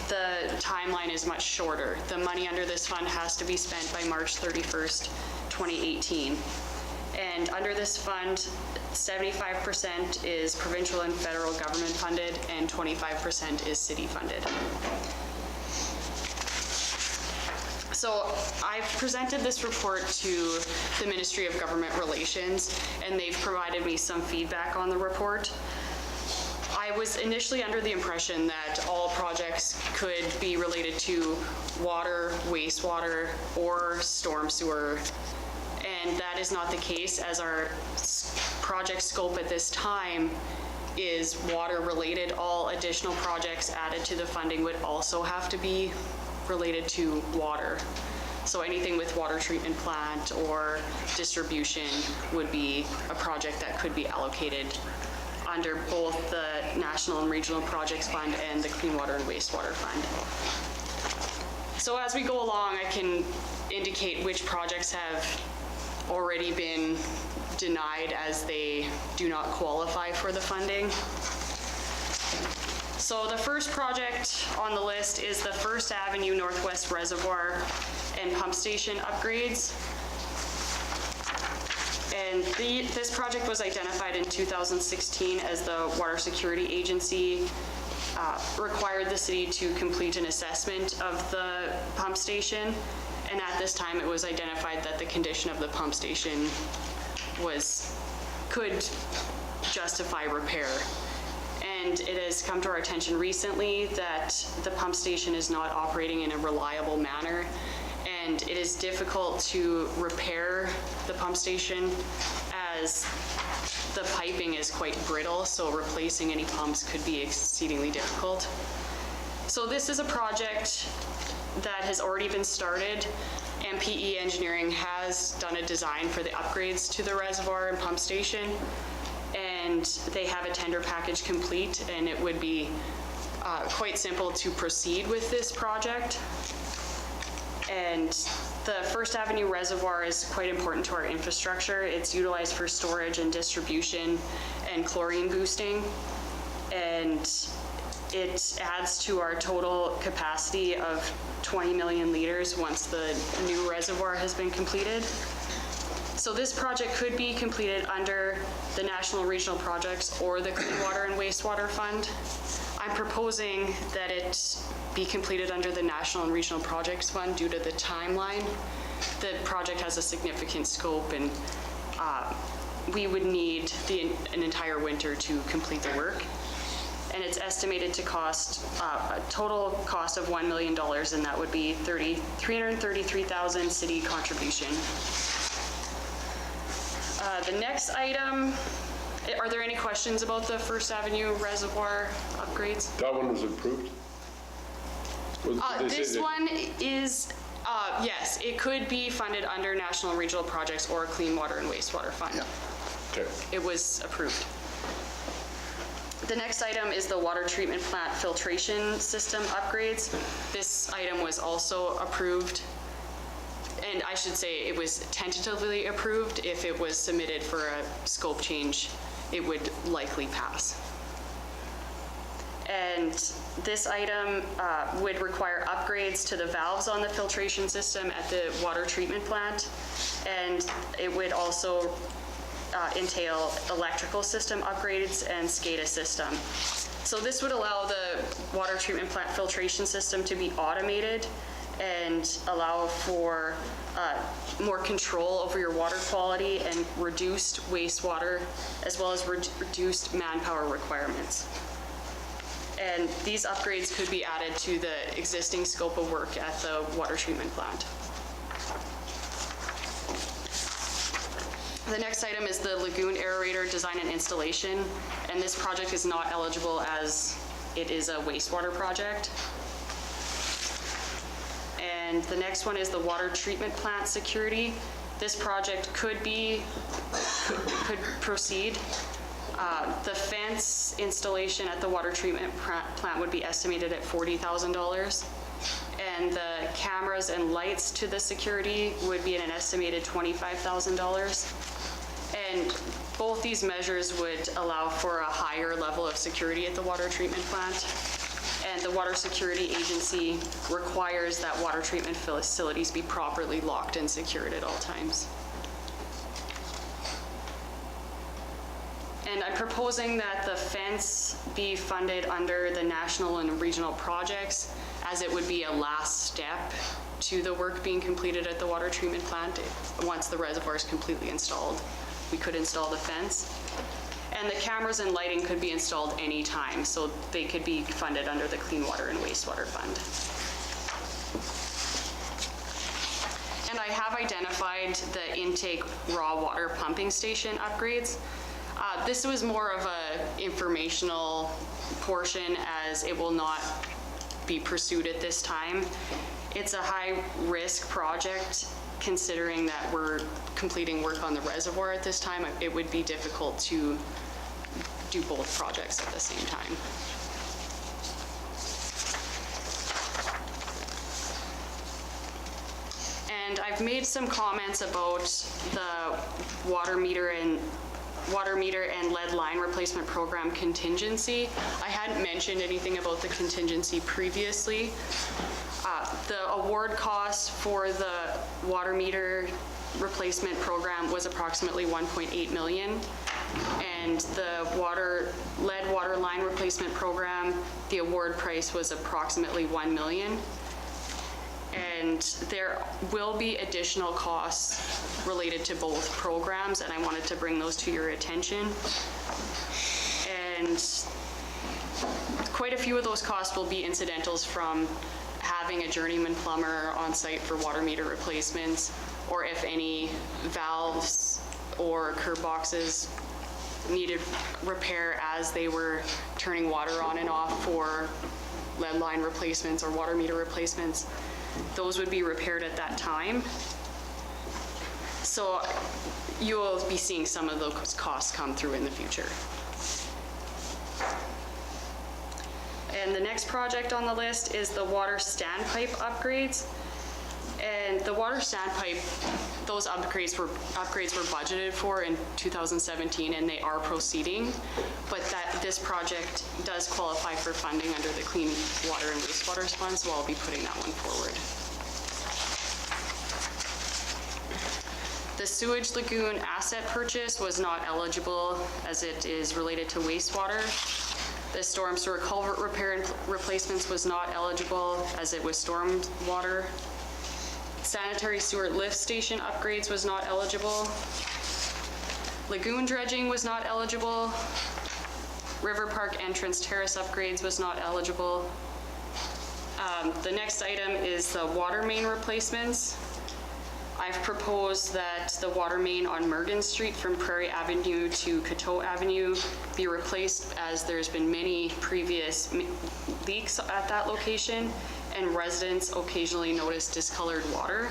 the timeline is much shorter. The money under this fund has to be spent by March 31st, 2018. And under this fund, 75% is provincial and federal government funded and 25% is city funded. So I've presented this report to the Ministry of Government Relations, and they've provided me some feedback on the report. I was initially under the impression that all projects could be related to water, wastewater, or storm sewer, and that is not the case, as our project scope at this time is water related. All additional projects added to the funding would also have to be related to water. So anything with water treatment plant or distribution would be a project that could be allocated under both the National and Regional Projects Fund and the Clean Water and Wastewater Fund. So as we go along, I can indicate which projects have already been denied as they do not qualify for the funding. So the first project on the list is the First Avenue Northwest Reservoir and Pump Station upgrades. And this project was identified in 2016 as the Water Security Agency required the city to complete an assessment of the pump station. And at this time, it was identified that the condition of the pump station could justify repair. And it has come to our attention recently that the pump station is not operating in a reliable manner, and it is difficult to repair the pump station as the piping is quite brittle, so replacing any pumps could be exceedingly difficult. So this is a project that has already been started. MPE Engineering has done a design for the upgrades to the reservoir and pump station, and they have a tender package complete, and it would be quite simple to proceed with this project. And the First Avenue Reservoir is quite important to our infrastructure. It's utilized for storage and distribution and chlorine boosting, and it adds to our total capacity of 20 million liters once the new reservoir has been completed. So this project could be completed under the National Regional Projects or the Clean Water and Wastewater Fund. I'm proposing that it be completed under the National and Regional Projects Fund due to the timeline. The project has a significant scope, and we would need an entire winter to complete the work. And it's estimated to cost a total cost of $1 million, and that would be $333,000 city contribution. The next item, are there any questions about the First Avenue Reservoir upgrades? That one was approved? This one is, yes, it could be funded under National and Regional Projects or Clean Water and Wastewater Fund. Okay. It was approved. The next item is the water treatment plant filtration system upgrades. This item was also approved, And I should say it was tentatively approved. If it was submitted for a scope change, it would likely pass. And this item would require upgrades to the valves on the filtration system at the water treatment plant. And it would also entail electrical system upgrades and SCADA system. So this would allow the water treatment plant filtration system to be automated and allow for more control over your water quality and reduced wastewater, as well as reduced manpower requirements. And these upgrades could be added to the existing scope of work at the water treatment plant. The next item is the lagoon aerator design and installation, and this project is not eligible as it is a wastewater project. And the next one is the water treatment plant security. This project could proceed. The fence installation at the water treatment plant would be estimated at $40,000. And the cameras and lights to the security would be at an estimated $25,000. And both these measures would allow for a higher level of security at the water treatment plant. And the Water Security Agency requires that water treatment facilities be properly locked and secured at all times. And I'm proposing that the fence be funded under the national and regional projects, as it would be a last step to the work being completed at the water treatment plant. Once the reservoir is completely installed, we could install the fence. And the cameras and lighting could be installed anytime, so they could be funded under the Clean Water and Wastewater Fund. And I have identified the intake raw water pumping station upgrades. This was more of a informational portion, as it will not be pursued at this time. It's a high-risk project, considering that we're completing work on the reservoir at this time. It would be difficult to do both projects at the same time. And I've made some comments about the water meter and lead line replacement program contingency. I hadn't mentioned anything about the contingency previously. The award cost for the water meter replacement program was approximately $1.8 million. And the lead water line replacement program, the award price was approximately $1 million. And there will be additional costs related to both programs, and I wanted to bring those to your attention. And quite a few of those costs will be incidentals from having a journeyman plumber on site for water meter replacements, or if any valves or curb boxes needed repair as they were turning water on and off for lead line replacements or water meter replacements. Those would be repaired at that time. So you will be seeing some of those costs come through in the future. And the next project on the list is the water standpipe upgrades. And the water standpipe, those upgrades were budgeted for in 2017, and they are proceeding. But this project does qualify for funding under the Clean Water and Wastewater Fund, so I'll be putting that one forward. The sewage lagoon asset purchase was not eligible, as it is related to wastewater. The storm sewer culvert repair and replacements was not eligible, as it was storm water. Sanitary sewer lift station upgrades was not eligible. Lagoon dredging was not eligible. River Park entrance terrace upgrades was not eligible. The next item is the water main replacements. I've proposed that the water main on Mergen Street from Prairie Avenue to Coteau Avenue be replaced, as there's been many previous leaks at that location, and residents occasionally notice discolored water.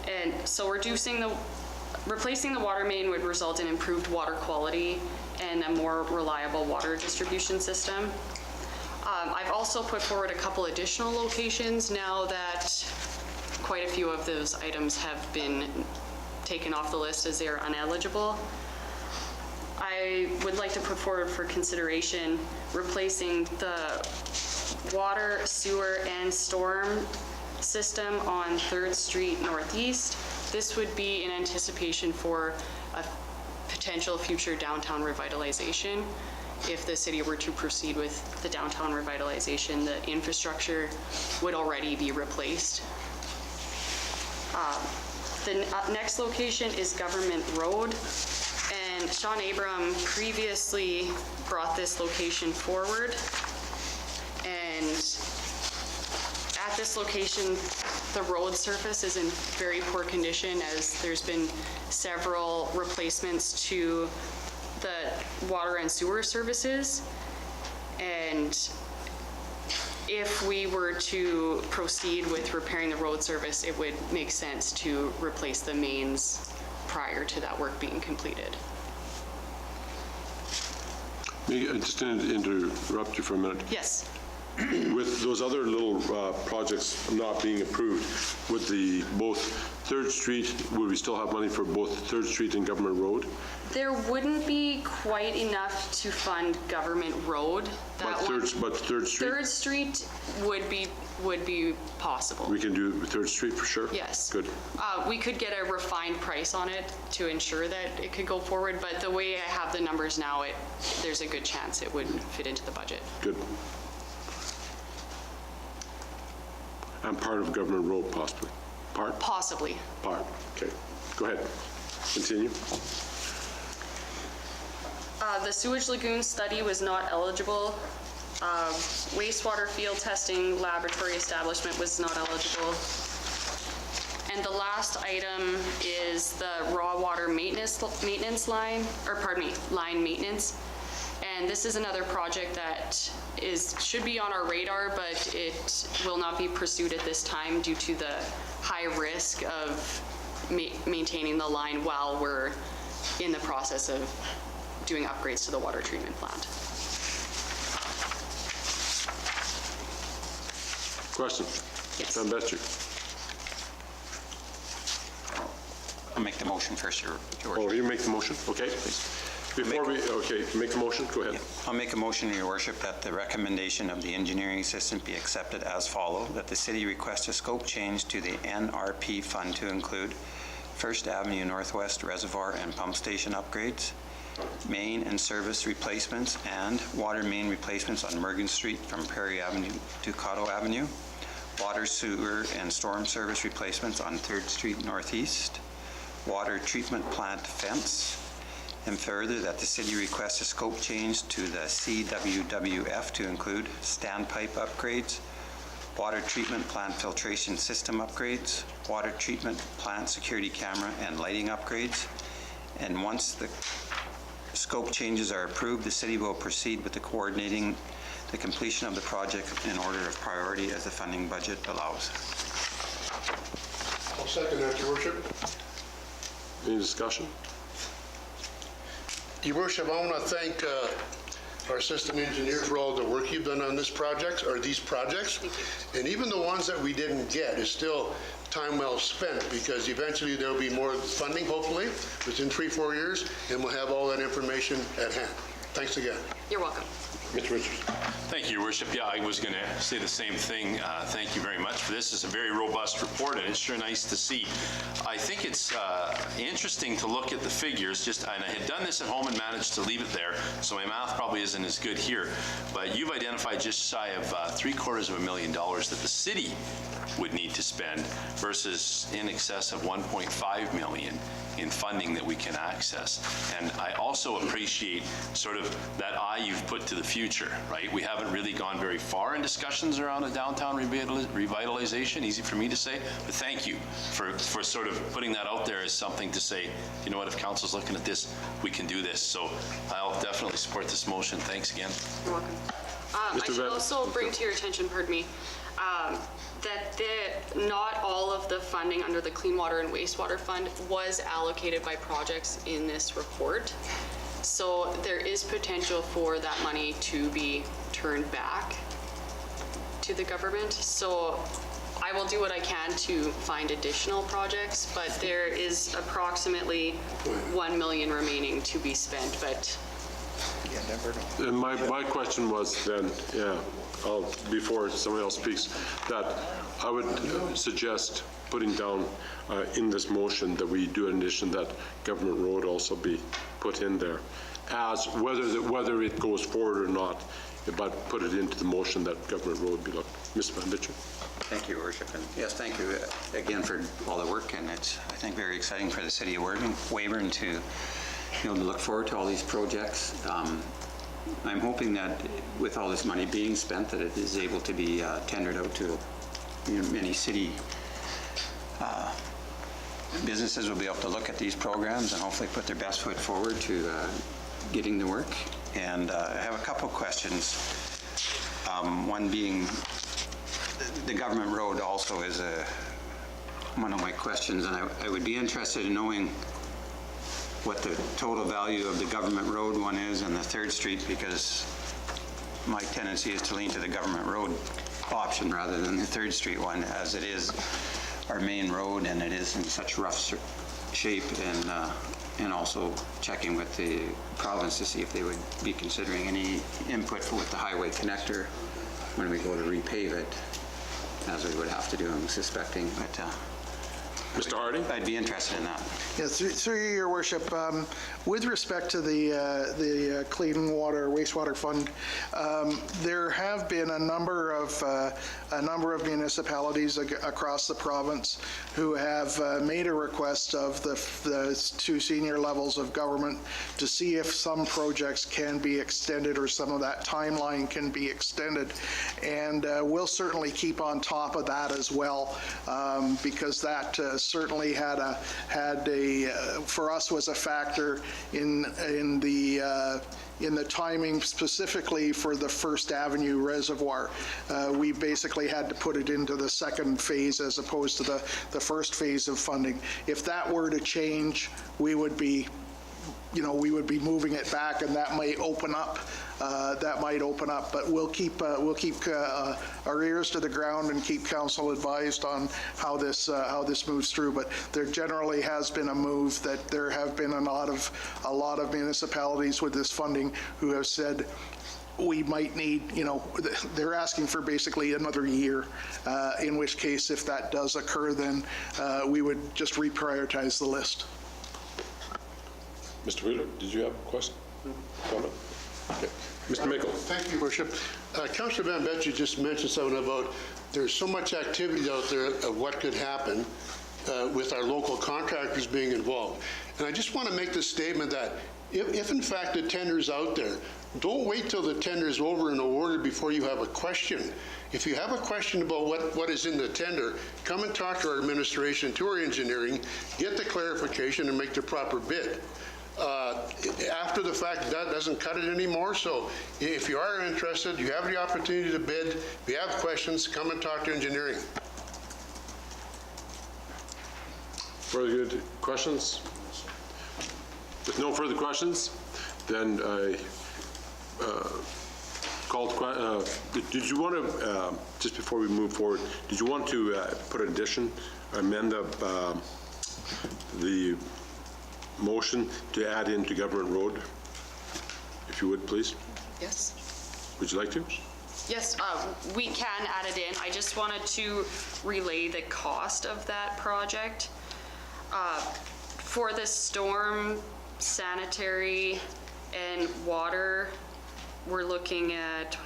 And so replacing the water main would result in improved water quality and a more reliable water distribution system. I've also put forward a couple additional locations now that quite a few of those items have been taken off the list as they are uneligible. I would like to put forward for consideration replacing the water, sewer, and storm system on 3rd Street Northeast. This would be in anticipation for a potential future downtown revitalization. If the city were to proceed with the downtown revitalization, the infrastructure would already be replaced. The next location is Government Road, and Sean Abram previously brought this location forward. And at this location, the road surface is in very poor condition, as there's been several replacements to the water and sewer services. And if we were to proceed with repairing the road surface, it would make sense to replace the mains prior to that work being completed. May I just interrupt you for a minute? Yes. With those other little projects not being approved, would both 3rd Street, would we still have money for both 3rd Street and Government Road? There wouldn't be quite enough to fund Government Road. But 3rd Street? 3rd Street would be possible. We can do 3rd Street for sure? Yes. Good. We could get a refined price on it to ensure that it could go forward, but the way I have the numbers now, there's a good chance it wouldn't fit into the budget. Good. And part of Government Road, possibly? Part? Possibly. Part, okay. Go ahead. Continue. The sewage lagoon study was not eligible. Wastewater field testing laboratory establishment was not eligible. And the last item is the raw water maintenance line, or pardon me, line maintenance. And this is another project that should be on our radar, but it will not be pursued at this time due to the high risk of maintaining the line while we're in the process of doing upgrades to the water treatment plant. Question? Yes. Van Bester. I'll make the motion first, Your Oh, Worship. you make the motion? Okay. Okay, make the motion, go ahead. I'll make a motion, Your Worship, that the recommendation of the engineering assistant be accepted as follows, that the city request a scope change to the NRP fund to include First Avenue Northwest Reservoir and Pump Station upgrades, main and service replacements, and water main replacements on Morgan Street from Prairie Avenue to Cotto Avenue, water, sewer, and storm service replacements on 3rd Street Northeast, water treatment plant fence, and further that the city requests a scope change to the CWWF to include standpipe upgrades, water treatment plant filtration system upgrades, water treatment plant security camera and lighting upgrades. And once the scope changes are approved, the city will proceed with coordinating the completion of the project in order of priority as the funding budget allows. I'll second that, Your Worship. Any discussion? Your Worship, I want to thank our assistant engineer for all the work you've done on this project, or these projects. And even the ones that we didn't get is still time well spent, because eventually there'll be more funding, hopefully, within 3-4 years, and we'll have all that information at hand. Thanks again. You're welcome. Mr. Richards. Thank you, Your Worship. Yeah, I was going to say the same thing. Thank you very much for this. It's a very robust report, and it's sure nice to see. I think it's interesting to look at the figures, and I had done this at home and managed to leave it there, so my math probably isn't as good here. But you've identified just shy of $750,000 that the city would need to spend versus in excess of $1.5 million in funding that we can access. And I also appreciate sort of that eye you've put to the future, right? We haven't really gone very far in discussions around a downtown revitalization, easy for me to say, but thank you for sort of putting that out there as something to say, you know what, if council's looking at this, we can do this. So I'll definitely support this motion. Thanks again. You're welcome. I should also bring to your attention, pardon me, that not all of the funding under the Clean Water and Wastewater Fund was allocated by projects in this report. So there is potential for that money to be turned back to the government. So I will do what I can to find additional projects, but there is approximately 1 million remaining to be spent, but And my question was then, before someone else speaks, that I would suggest putting down in this motion that we do an addition that Government Road also be put in there, as whether it goes forward or not, but put it into the motion that Government Road be looked. Mr. Van Bitcher? Thank you, Your Worship. And yes, thank you again for all the work, and it's, I think, very exciting for the city of Weyburn to to look forward to all these projects. I'm hoping that with all this money being spent, that it is able to be tendered out to many city businesses will be able to look at these programs and hopefully put their best foot forward to getting the work. And I have a couple of questions. One being, the government road also is one of my questions, and I would be interested in knowing what the total value of the government road one is and the 3rd Street, because my tendency is to lean to the government road option rather than the 3rd Street one, as it is our main road and it is in such rough shape, and also checking with the province to see if they would be considering any input with the highway connector when we go to repave it, as we would have to do, I'm suspecting, but Mr. Harding? I'd be interested in that. Yeah, through you, Your Worship, with respect to the Clean Water Wastewater Fund, there have been a number of municipalities across the province who have made a request of the 2 senior levels of government to see if some projects can be extended or some of that timeline can be extended, and we'll certainly keep on top of that as well, because that certainly had a for us was a factor in the timing, specifically for the First Avenue Reservoir. We basically had to put it into the 2nd phase as opposed to the first phase of funding. If that were to change, we would be moving it back, and that might open up. But we'll keep our ears to the ground and keep council advised on how this moves through. But there generally has been a move that there have been a lot of municipalities with this funding who have said, we might need, they're asking for basically another year, in which case, if that does occur, then we would just reprioritize the list. Mr. Wheeler, did you have a question? Comment? Okay. Mr. Mickle. Thank you, Worship. Councillor Van Betje just mentioned something about there's so much activity out there of what could happen with our local contractors being involved. And I just want to make this statement that if in fact the tender is out there, don't wait till the tender is over and awarded before you have a question. If you have a question about what is in the tender, come and talk to our administration, to our engineering, get the clarification and make the proper bid. After the fact, that doesn't cut it anymore. So if you are interested, you have the opportunity to bid. If you have questions, come and talk to engineering. Further good questions? With no further questions, then I called. Did you want to, just before we move forward, did you want to put an addition, amend the motion to add into Government Road, if you would, please? yes. Would you like to? Yes, we can add it in. I just wanted to relay the cost of that project. For the storm, sanitary, and water, we're looking at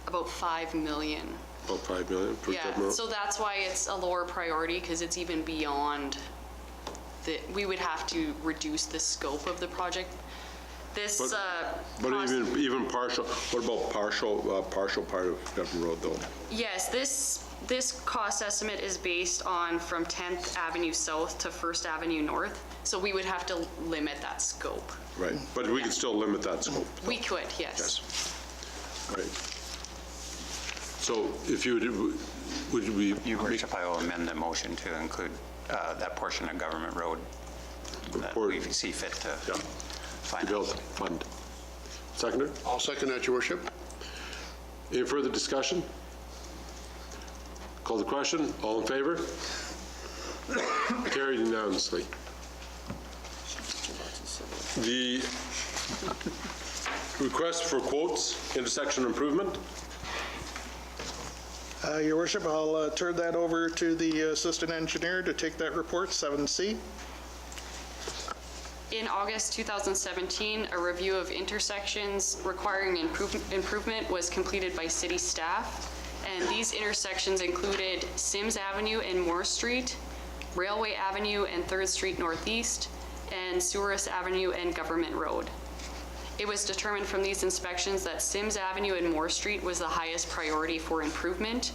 about 5 million. About 5 million for Government Yeah, Road? so that's why it's a lower priority, because it's even beyond we would have to reduce the scope of the project. This, But cost- even partial, what about partial part of Government Road though? Yes, this cost estimate is based on from 10th Avenue South to 1st Avenue North, so we would have to limit that scope. Right, but we could still limit that scope. We could, yes. Yes. Right. So if you would we? Your Worship, I will amend the motion to include that portion of government road that we see fit to Build finance. fund. Seconder? I'll second that, Your Worship. Any further discussion? Call the question. All in favor? Carried unanimously. The request for quotes, intersection improvement. Your worship, I'll turn that over to the assistant engineer to take that report, 7C. In August 2017, a review of intersections requiring improvement was completed by city staff, and these intersections included Sims Avenue and Moore Street, Railway Avenue and 3rd Street Northeast, and Souris Avenue and Government Road. It was determined from these inspections that Sims Avenue and Moore Street was the highest priority for improvement.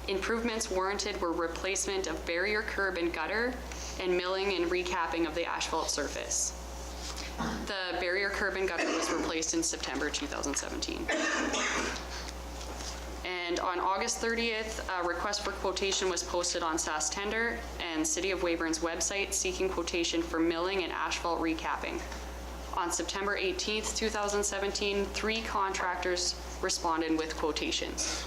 Improvements warranted were replacement of barrier curb and gutter and milling and recapping of the asphalt surface. The barrier curb and gutter was replaced in September 2017. And on August 30th, a request for quotation was posted on SAS Tender and City of Weyburn's website seeking quotation for milling and asphalt recapping. On September 18th, 2017, 3 contractors responded with quotations.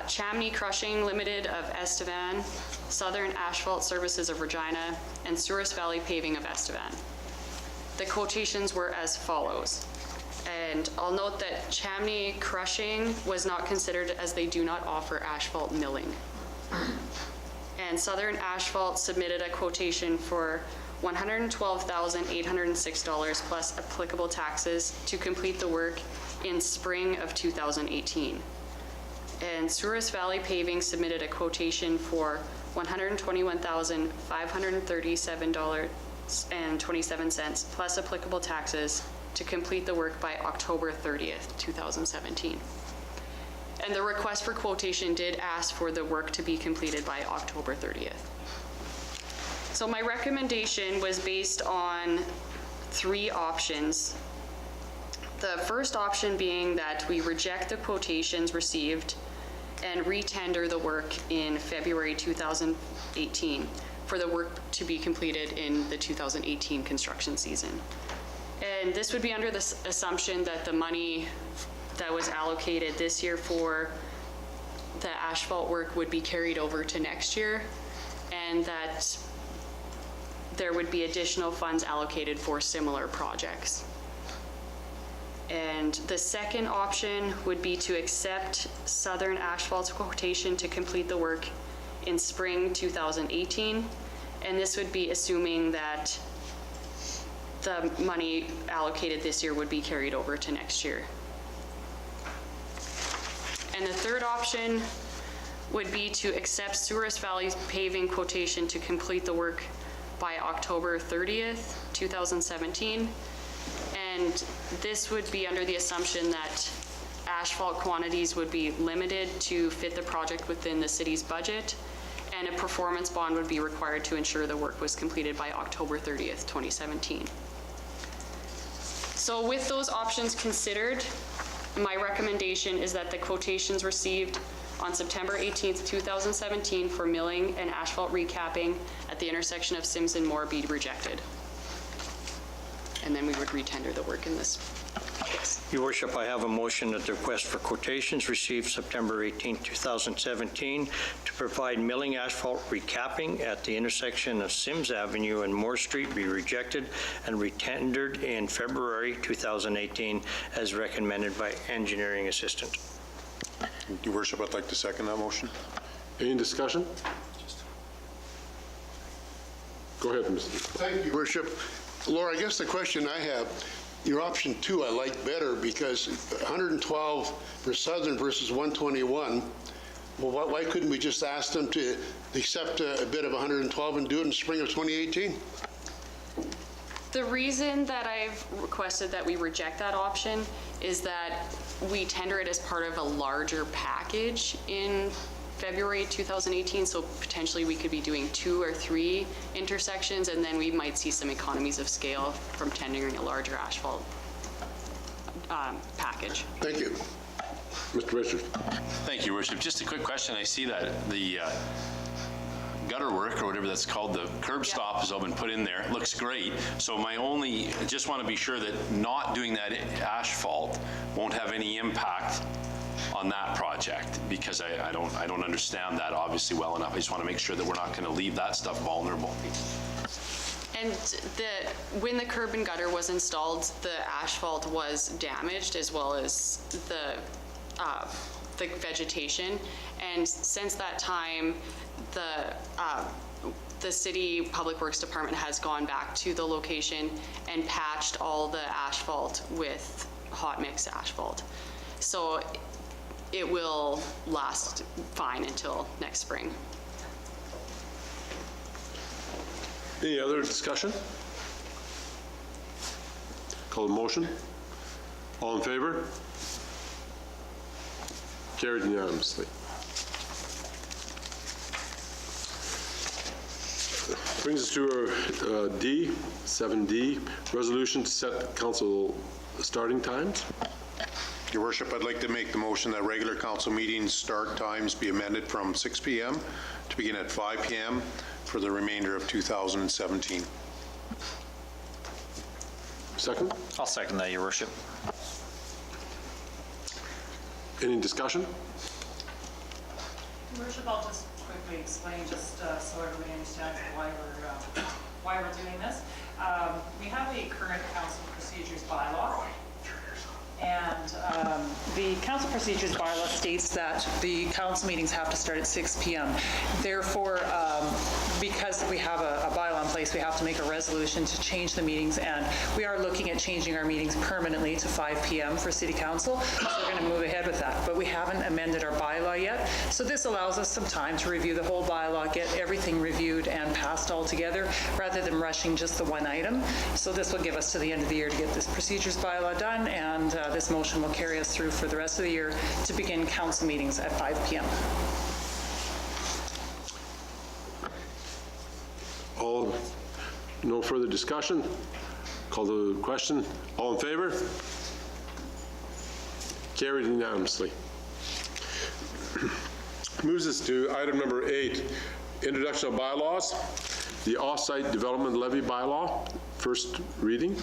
Chamney Crushing Limited of Estevan, Southern Asphalt Services of Regina, and Souris Valley Paving of Estevan. The quotations were as follows. And I'll note that Chamney Crushing was not considered as they do not offer asphalt milling. And Southern Asphalt submitted a quotation for $112,806 plus applicable taxes to complete the work in spring of 2018. And Souris Valley Paving submitted a quotation for $121,537.27 plus applicable taxes to complete the work by October 30th, 2017. And the request for quotation did ask for the work to be completed by October 30th. So my recommendation was based on 3 options. The first option being that we reject the quotations received and retender the work in February 2018 for the work to be completed in the 2018 construction season. And this would be under the assumption that the money that was allocated this year for the asphalt work would be carried over to next year, and that there would be additional funds allocated for similar projects. And the second option would be to accept Southern Asphalt's quotation to complete the work in spring 2018. And this would be assuming that the money allocated this year would be carried over to next year. And the third option would be to accept Souris Valley's paving quotation to complete the work by October 30th, 2017. And this would be under the assumption that asphalt quantities would be limited to fit the project within the city's budget, and a performance bond would be required to ensure the work was completed by October 30th, 2017. So with those options considered, my recommendation is that the quotations received on September 18th, 2017 for milling and asphalt recapping at the intersection of Sims and Moore be rejected. And then we would retender the work in this case. Your worship, I have a motion that the request for quotations received September 18, 2017 to provide milling asphalt recapping at the intersection of Sims Avenue and Moore Street be rejected and retendered in February 2018 as recommended by engineering assistant. Your worship, I'd like to second that motion. Any discussion? Go ahead, Mr. Thank you, Worship. Laura, I guess the question I have, your option 2 I like better because 112 for Southern versus 121. Well, why couldn't we just ask them to accept a bid of 112 and do it in spring of 2018? The reason that I've requested that we reject that option is that we tender it as part of a larger package in February 2018, so potentially we could be doing 2 or 3 intersections, and then we might see some economies of scale from tendering a larger asphalt package. Thank you. Mr. Richards. Thank you, Worship. Just a quick question. I see that the gutter work, or whatever that's called, the curb stop has all been put in there. It looks great. So I just want to be sure that not doing that asphalt won't have any impact on that project, because I don't understand that obviously well enough. I just want to make sure that we're not going to leave that stuff vulnerable. And when the curb and gutter was installed, the asphalt was damaged as well as the vegetation. And since that time, the city Public Works Department has gone back to the location and patched all the asphalt with hot mix asphalt. So it will last fine until next spring. Any other discussion? Call the motion. All in favor? Carried unanimously. Brings us to our D, 7D, resolution to set council starting times. Your worship, I'd like to make the motion that regular council meetings start times be amended from 6 p.m. to begin at 5 p.m. for the remainder of 2017. Second? I'll second that, your worship. Any discussion? Your worship, I'll just quickly explain, just so everybody understands why we're doing this. We have the current council procedures bylaw, and the council procedures bylaw states that the council meetings have to start at 6 p.m. Therefore, because we have a bylaw in place, we have to make a resolution to change the meetings, and we are looking at changing our meetings permanently to 5 p.m. for City Council. So we're going to move ahead with that, but we haven't amended our bylaw yet. So this allows us some time to review the whole bylaw, get everything reviewed and passed all together, rather than rushing just the one item. So this will give us to the end of the year to get this procedures bylaw done, and this motion will carry us through for the rest of the year to begin council meetings at 5 p.m. No further discussion? Call the question. All in favor? Carried unanimously. Moves us to item number 8, introduction of bylaws. The off-site development levy bylaw, first reading.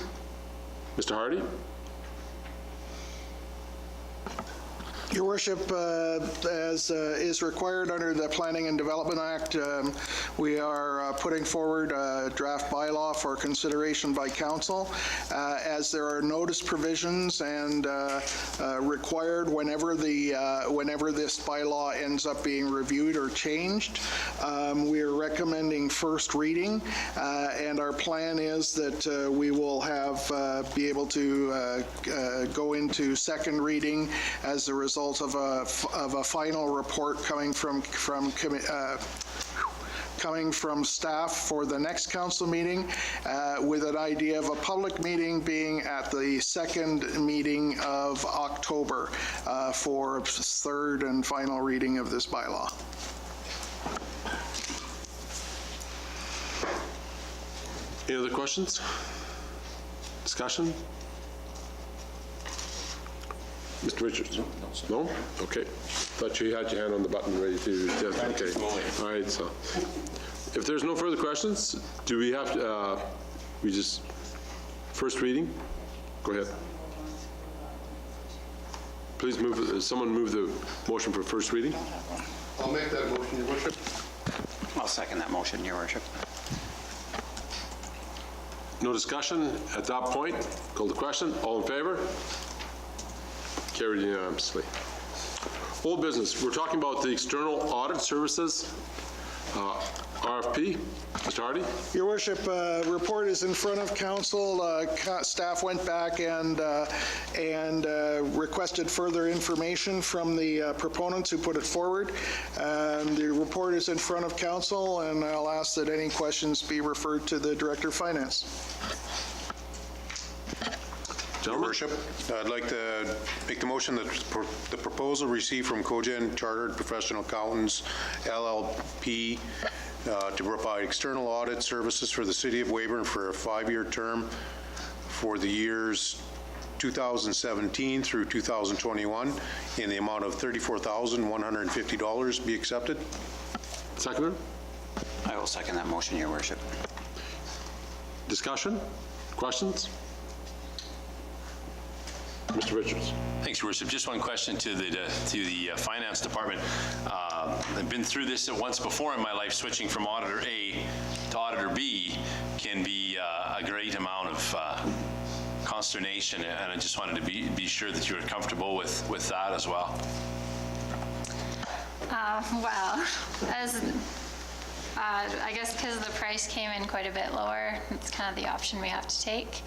Mr. Hardy? Your worship, as is required under the Planning and Development Act, we are putting forward a draft bylaw for consideration by council. As there are notice provisions and required whenever this bylaw ends up being reviewed or changed, we are recommending first reading, and our plan is that we will be able to go into second reading as a result of a final report coming from staff for the next council meeting, with an idea of a public meeting being at the second meeting of October for third and final reading of this bylaw. Any other questions? Discussion? Mr. Richards? No? Okay. Thought you had your hand on the button ready to, okay. All right, so if there's no further questions, do we have to, we just, first reading? Go ahead. Please move, someone move the motion for first reading. I'll make that motion, Your Worship. I'll second that motion, your worship. No discussion at that point. Call the question. All in favor? Carried unanimously. Old business. We're talking about the external audit services, RFP. Mr. Hardy? Your worship, report is in front of council. Staff went back and requested further information from the proponents who put it forward. The report is in front of council, and I'll ask that any questions be referred to the Director of Finance. Your worship, I'd like to make the motion that the proposal received from Cogen Chartered Professional Accountants, LLP, to provide external audit services for the City of Weyburn for a 5-year term for the years 2017 through 2021 in the amount of $34,150 be accepted. Seconder? I will second that motion, your worship. Discussion? Questions? Mr. Richards. Thanks, Your Worship. Just one question to the Finance Department. I've been through this once before in my life. Switching from Auditor A to Auditor B can be a great amount of consternation, and I just wanted to be sure that you were comfortable with that as well. Well, as I guess because the price came in quite a bit lower, it's kind of the option we have to take.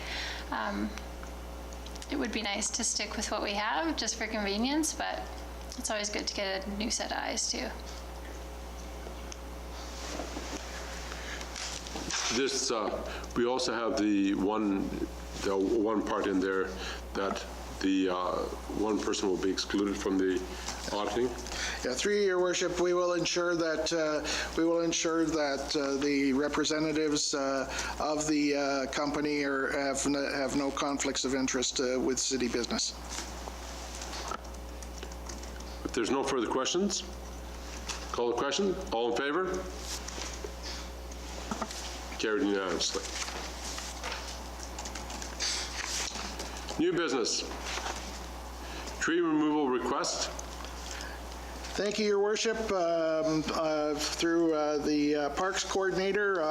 It would be nice to stick with what we have just for convenience, but it's always good to get a new set of eyes too. This, we also have the one part in there that the one person will be excluded from the auditing. Yeah, through your worship, we will ensure that the representatives of the company have no conflicts of interest with city business. If there's no further questions, call the question. All in favor? Carried unanimously. New business. Tree removal request. Thank you, Your Worship. Through the Parks Coordinator,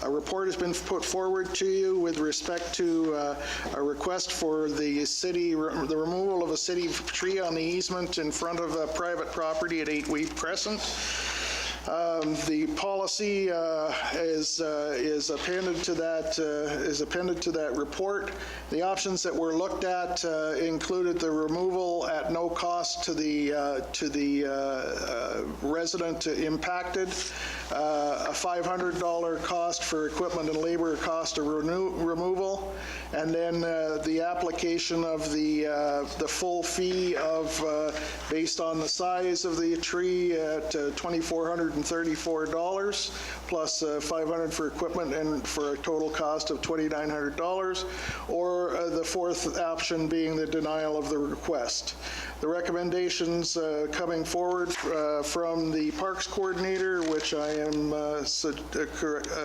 a report has been put forward to you with respect to a request for the removal of a city tree on the easement in front of a private property at 8 Weep Crescent. The policy is appended to that report. The options that were looked at included the removal at no cost to the resident impacted, a $500 cost for equipment and labor cost of removal, and then the application of the full fee of based on the size of the tree at $2,434 plus $500 for equipment and for a total cost of $2,900, or the fourth option being the denial of the request. The recommendations coming forward from the Parks Coordinator, which I am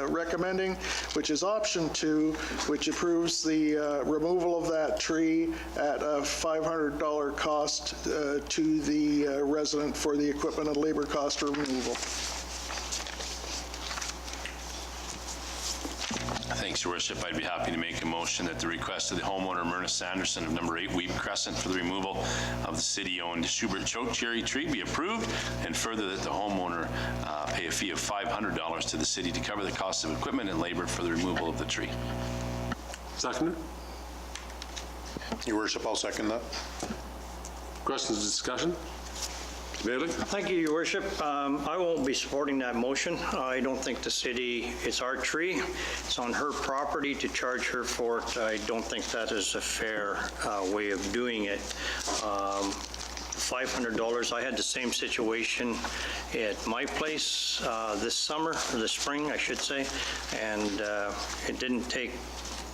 recommending, which is option 2, which approves the removal of that tree at a $500 cost to the resident for the equipment and labor cost removal. Thanks, Your Worship. I'd be happy to make a motion that the request of the homeowner, Myrna Sanderson of number 8 Weep Crescent for the removal of the city-owned Schubert chokecherry tree be approved, and further that the homeowner pay a fee of $500 to the city to cover the cost of equipment and labor for the removal of the tree. Seconder? Your Worship, I'll second that. Questions or discussion? Bailey? Thank you, Your Worship. I won't be supporting that motion. I don't think the city, it's our tree. It's on her property to charge her for it. I don't think that is a fair way of doing it. $500, I had the same situation at my place this summer, or this spring, I should say, and it didn't take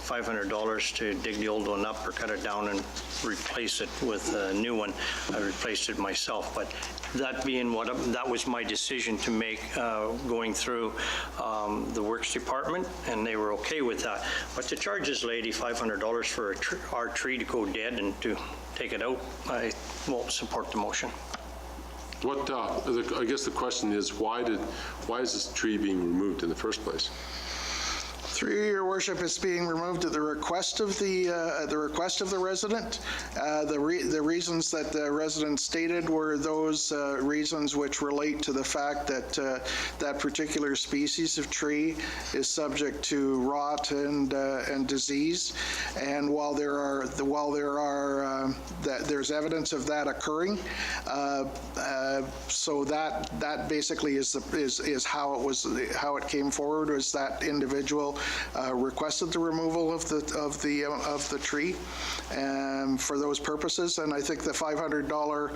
$500 to dig the old one up or cut it down and replace it with a new one. I replaced it myself, but that being that was my decision to make going through the Works Department, and they were okay with that. But to charge this lady $500 for our tree to go dead and to take it out, I won't support the motion. What, I guess the question is, why is this tree being removed in the first place? Through your worship, it's being removed at the request of the resident. The reasons that the resident stated were those reasons which relate to the fact that that particular species of tree is subject to rot and disease. And while there's evidence of that occurring, so that basically is how it came forward, was that individual requested the removal of the tree for those purposes, and I think the $500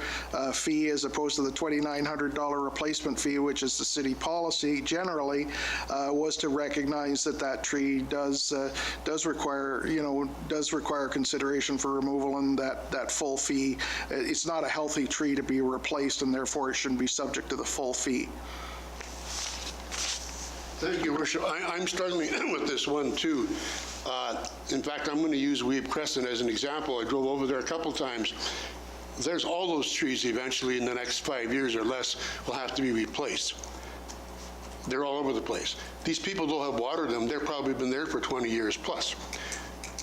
fee as opposed to the $2,900 replacement fee, which is the city policy generally, was to recognize that tree does require consideration for removal, and that full fee. It's not a healthy tree to be replaced, and therefore it shouldn't be subject to the full fee. Thank you, Worship. I'm struggling with this one, too. In fact, I'm going to use Weeb Crescent as an example. I drove over there a couple times. There's all those trees eventually in the next 5 years or less will have to be replaced. They're all over the place. These people don't have watered them. They've probably been there for 20 years plus.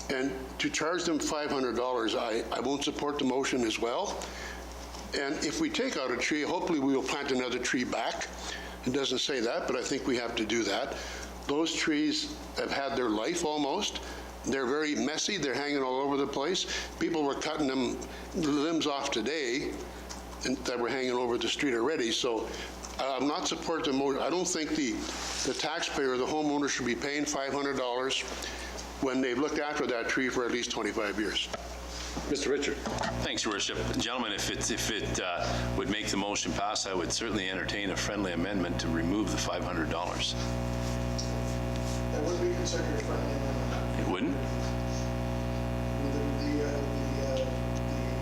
And to charge them $500, I won't support the motion as well. And if we take out a tree, hopefully we will plant another tree back. It doesn't say that, but I think we have to do that. Those trees have had their life almost. They're very messy. They're hanging all over the place. People were cutting them limbs off today and that were hanging over the street already. So I'm not supporting the motion. I don't think the taxpayer, the homeowner, should be paying $500 when they've looked after that tree for at least 25 years. Mr. Richard. Thanks, Your Worship. Gentlemen, if it would make the motion pass, I would certainly entertain a friendly amendment to remove the $500. That would be considered a friendly amendment. It wouldn't?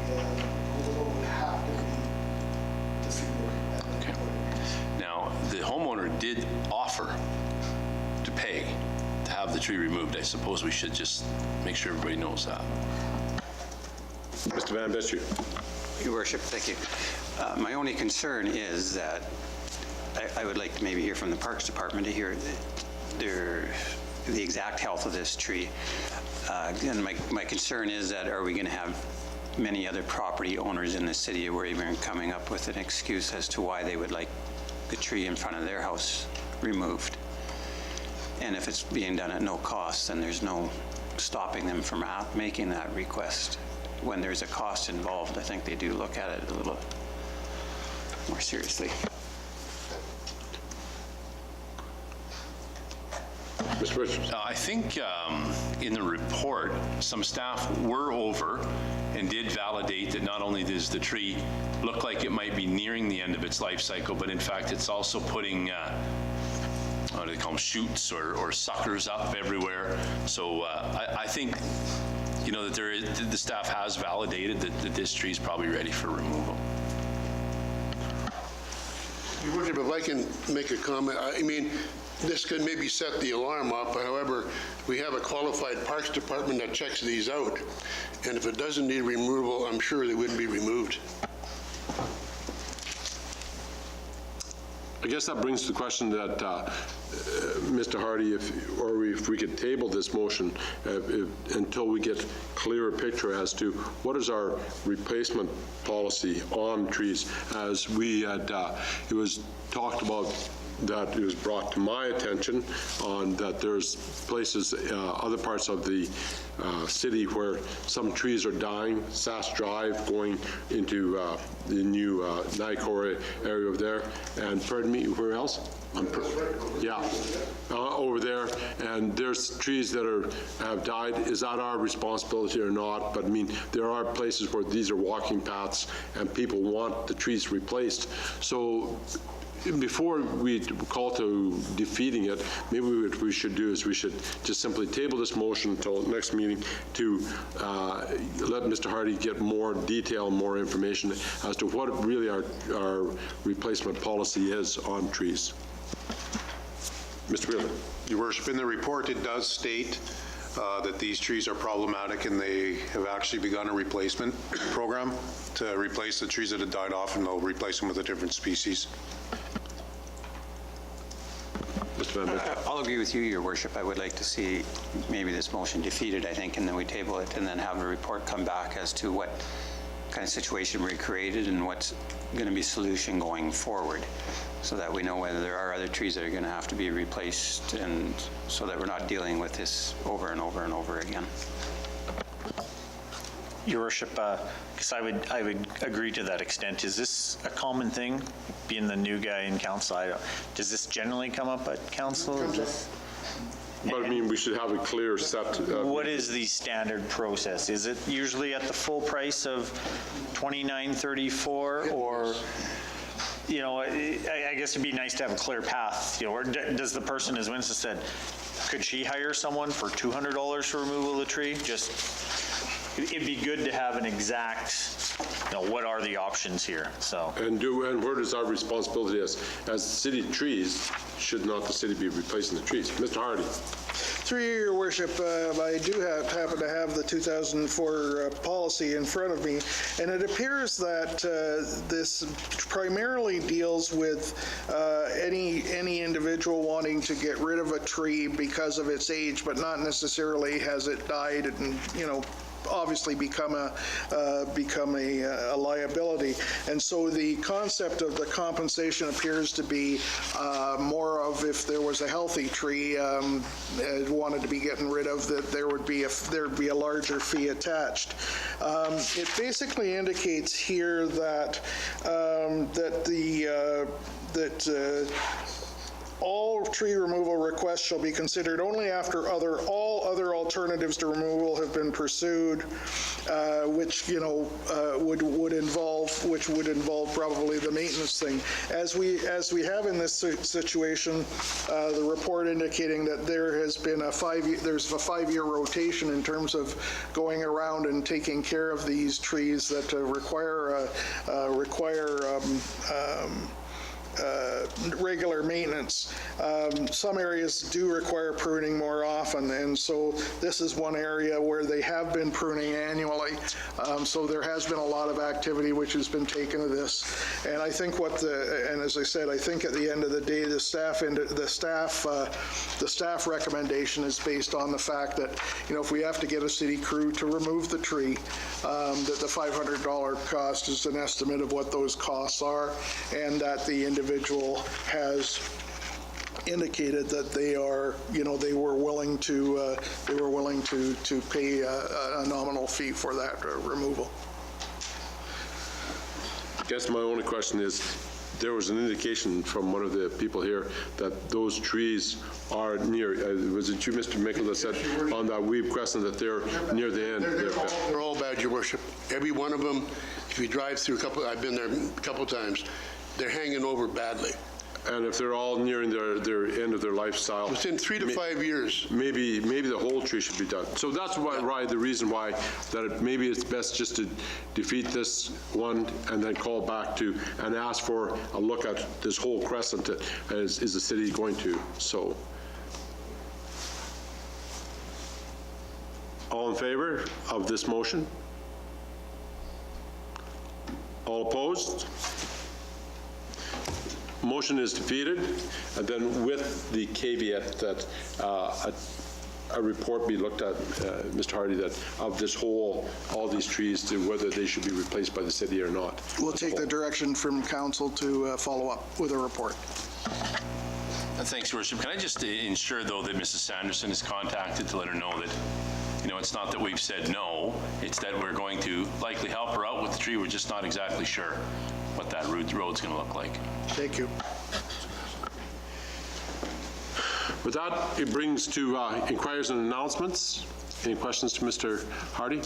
The proposal would have to be defeated. Okay. Now, the homeowner did offer to pay to have the tree removed. I suppose we should just make sure everybody knows that. Mr. Van Bistru. Your Worship, thank you. My only concern is that I would like to maybe hear from the Parks Department to hear the exact health of this tree. Again, my concern is that are we going to have many other property owners in the city who are even coming up with an excuse as to why they would like the tree in front of their house removed? And if it's being done at no cost, then there's no stopping them from making that request. When there's a cost involved, I think they do look at it a little more seriously. Mr. Richards. I think in the report, some staff were over and did validate that not only does the tree look like it might be nearing the end of its life cycle, but in fact it's also putting what do they call them, shoots or suckers up everywhere. So I think, you know, that the staff has validated that this tree is probably ready for removal. Your Worship, if I can make a comment, I mean, this could maybe set the alarm up. However, we have a qualified Parks Department that checks these out. And if it doesn't need removal, I'm sure they wouldn't be removed. I guess that brings to the question that Mr. Hardy, if we could table this motion until we get clearer picture as to what is our replacement policy on trees. As we had, it was talked about that it was brought to my attention on that there's places, other parts of the city where some trees are dying, Sass Drive going into the new Nicor area over there, and pardon me, where else? Yeah, over there, and there's trees that have died. Is that our responsibility or not? But I mean, there are places where these are walking paths and people want the trees replaced. So before we call to defeating it, maybe what we should do is we should just simply table this motion until next meeting to let Mr. Hardy get more detail, more information as to what really our replacement policy is on trees. Mr. Wheeler. Your Worship, in the report, it does state that these trees are problematic, and they have actually begun a replacement program to replace the trees that have died off, and they'll replace them with a different species. Mr. Van Bistru. I'll agree with you, Your Worship. I would like to see maybe this motion defeated, I think, and then we table it and then have a report come back as to what kind of situation we created and what's going to be solution going forward, so that we know whether there are other trees that are going to have to be replaced, and so that we're not dealing with this over and over and over again. Your Worship, because I would agree to that extent. Is this a common thing, being the new guy in council? Does this generally come up at council? But I mean, we should have a clear set. What is the standard process? Is it usually at the full price of $29.34, or, you know, I guess it'd be nice to have a clear path, you know, or does the person, as Winston said, could she hire someone for $200 for removal of the tree? Just, it'd be good to have an exact, you know, what are the options here, so. And where does our responsibility as city trees, should not the city be replacing the trees? Mr. Hardy. Through you, Your Worship, I do happen to have the 2004 policy in front of me, and it appears that this primarily deals with any individual wanting to get rid of a tree because of its age, but not necessarily has it died and, obviously become a liability. And so the concept of the compensation appears to be more of if there was a healthy tree wanted to be getting rid of, that there'd be a larger fee attached. It basically indicates here that all tree removal requests shall be considered only after all other alternatives to removal have been pursued, which would involve probably the maintenance thing. As we have in this situation, the report indicating that there's a 5-year rotation in terms of going around and taking care of these trees that require regular maintenance. Some areas do require pruning more often, and so this is one area where they have been pruning annually. So there has been a lot of activity which has been taken of this. And I think and as I said, I think at the end of the day, the staff recommendation is based on the fact that, if we have to get a city crew to remove the tree, that the $500 cost is an estimate of what those costs are, and that the individual has indicated that they were willing to pay a nominal fee for that removal. I guess my only question is, there was an indication from one of the people here that those trees are near, was it you, Mr. Mickle, that said on that Weeb Crescent that they're near the end? They're all bad, Your Worship. Every one of them, if you drive through I've been there a couple times, they're hanging over badly. And if they're all nearing their end of their lifestyle, Within 3 to 5 years. maybe the whole tree should be done. So that's why the reason why maybe it's best just to defeat this one and then call back to and ask for a look at this whole crescent. Is the city going to? So, all in favor of this motion? All opposed? Motion is defeated, and then with the caveat that a report be looked at, Mr. Hardy, that of this all these trees, to whether they should be replaced by the city or not. We'll take the direction from council to follow up with a report. Thanks, Your Worship. Can I just ensure, though, that Mrs. Sanderson is contacted to let her know that, it's not that we've said no, it's that we're going to likely help her out with the tree. We're just not exactly sure what that road's going to look like. Thank you. With that, it brings to inquiries and announcements. Any questions to Mr. Hardy?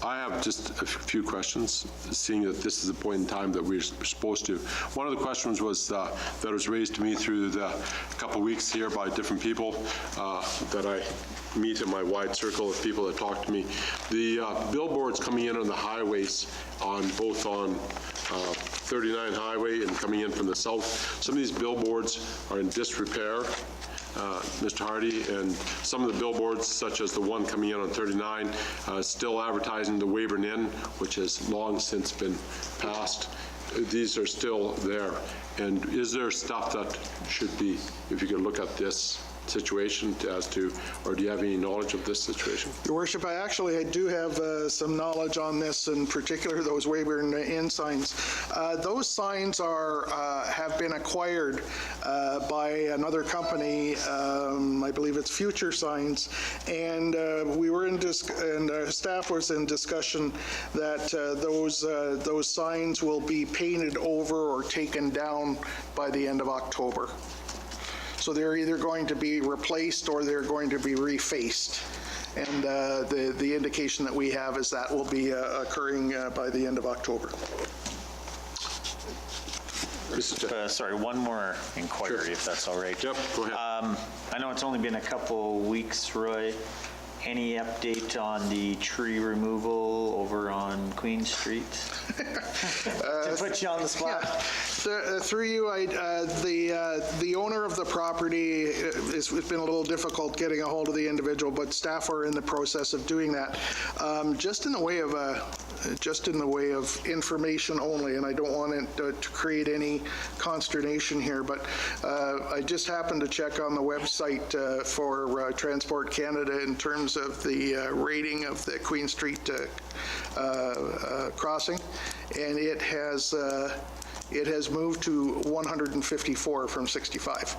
I have just a few questions, seeing that this is the point in time that we're supposed to. One of the questions was that was raised to me through the couple weeks here by different people that I meet in my wide circle of people that talk to me. The billboards coming in on the highways, both on 39 Highway and coming in from the south, some of these billboards are in disrepair. Mr. Hardy, and some of the billboards, such as the one coming in on 39, still advertising the Weyburn Inn, which has long since been passed. These are still there. And is there stuff that should be, if you could look at this situation or do you have any knowledge of this situation? Your Worship, I do have some knowledge on this, in particular those Weyburn Inn signs. Those signs have been acquired by another company, I believe it's Future Signs, and we were and staff was in discussion that those signs will be painted over or taken down by the end of October. So they're either going to be replaced or they're going to be refaced. And the indication that we have is that will be occurring by the end of October. Sorry, one more inquiry, if that's all right. Yep, go ahead. I know it's only been a couple weeks, Roy. Any update on the tree removal over on Queen Street? To put you on the spot. Through you, the owner of the property, it's been a little difficult getting a hold of the individual, but staff are in the process of doing that. Just in the way of information only, and I don't want it to create any consternation here, but I just happened to check on the website for Transport Canada in terms of the rating of the Queen Street crossing, and it has moved to 154 from 65.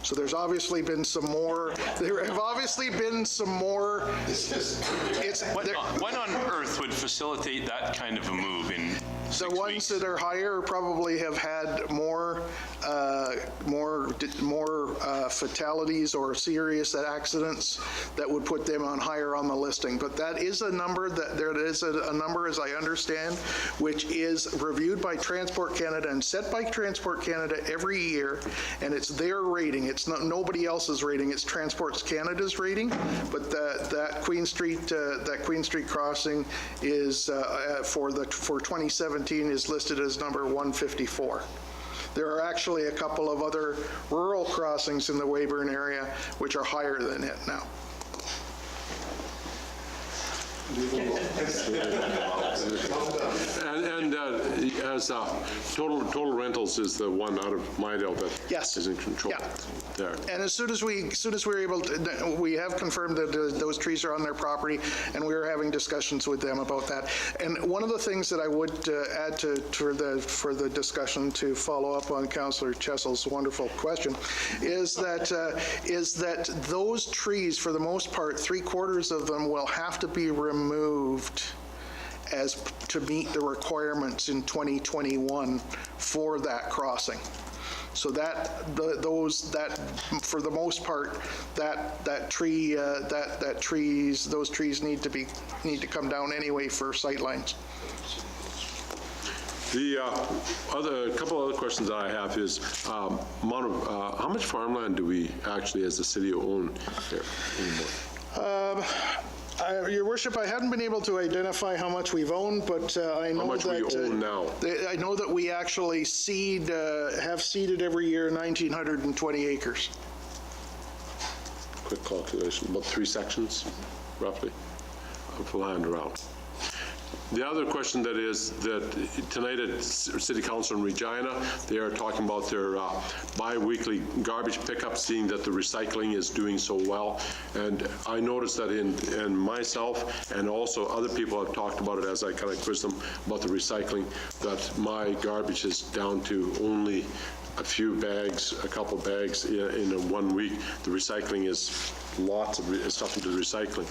So there's obviously been some more, there have obviously been some more. What on earth would facilitate that kind of a move in 6 The weeks? ones that are higher probably have had more fatalities or serious accidents that would put them on higher on the listing. But that is a number as I understand, which is reviewed by Transport Canada and set by Transport Canada every year, and it's their rating. It's not nobody else's rating. It's Transport Canada's rating. But that Queen Street crossing is for 2017 is listed as number 154. There are actually a couple of other rural crossings in the Weyburn area which are higher than it now. And as total rentals is the one out of Midale that Yes. is in control Yeah. there. And as soon as we're able to, we have confirmed that those trees are on their property, and we are having discussions with them about that. And one of the things that I would add for the discussion to follow up on Councillor Chessel's wonderful question is that those trees, for the most part, 3/4 of them will have to be removed to meet the requirements in 2021 for that crossing. So for the most part, those trees need to come down anyway for sightlines. The couple other questions that I have is how much farmland do we actually, as a city, own here anymore? Your Worship, I haven't been able to identify how much we've owned, but I know much we own now? I know that we actually have seeded every year 1,920 acres. Quick calculation, about 3 sections, roughly, of land around. The other question that is that tonight at City Council in Regina, they are talking about their bi-weekly garbage pickup, seeing that the recycling is doing so well. And I noticed that in myself and also other people have talked about it as I kind of quiz them about the recycling, that my garbage is down to only a few bags, a couple bags in 1 week. The recycling is lots of stuff into the recycling.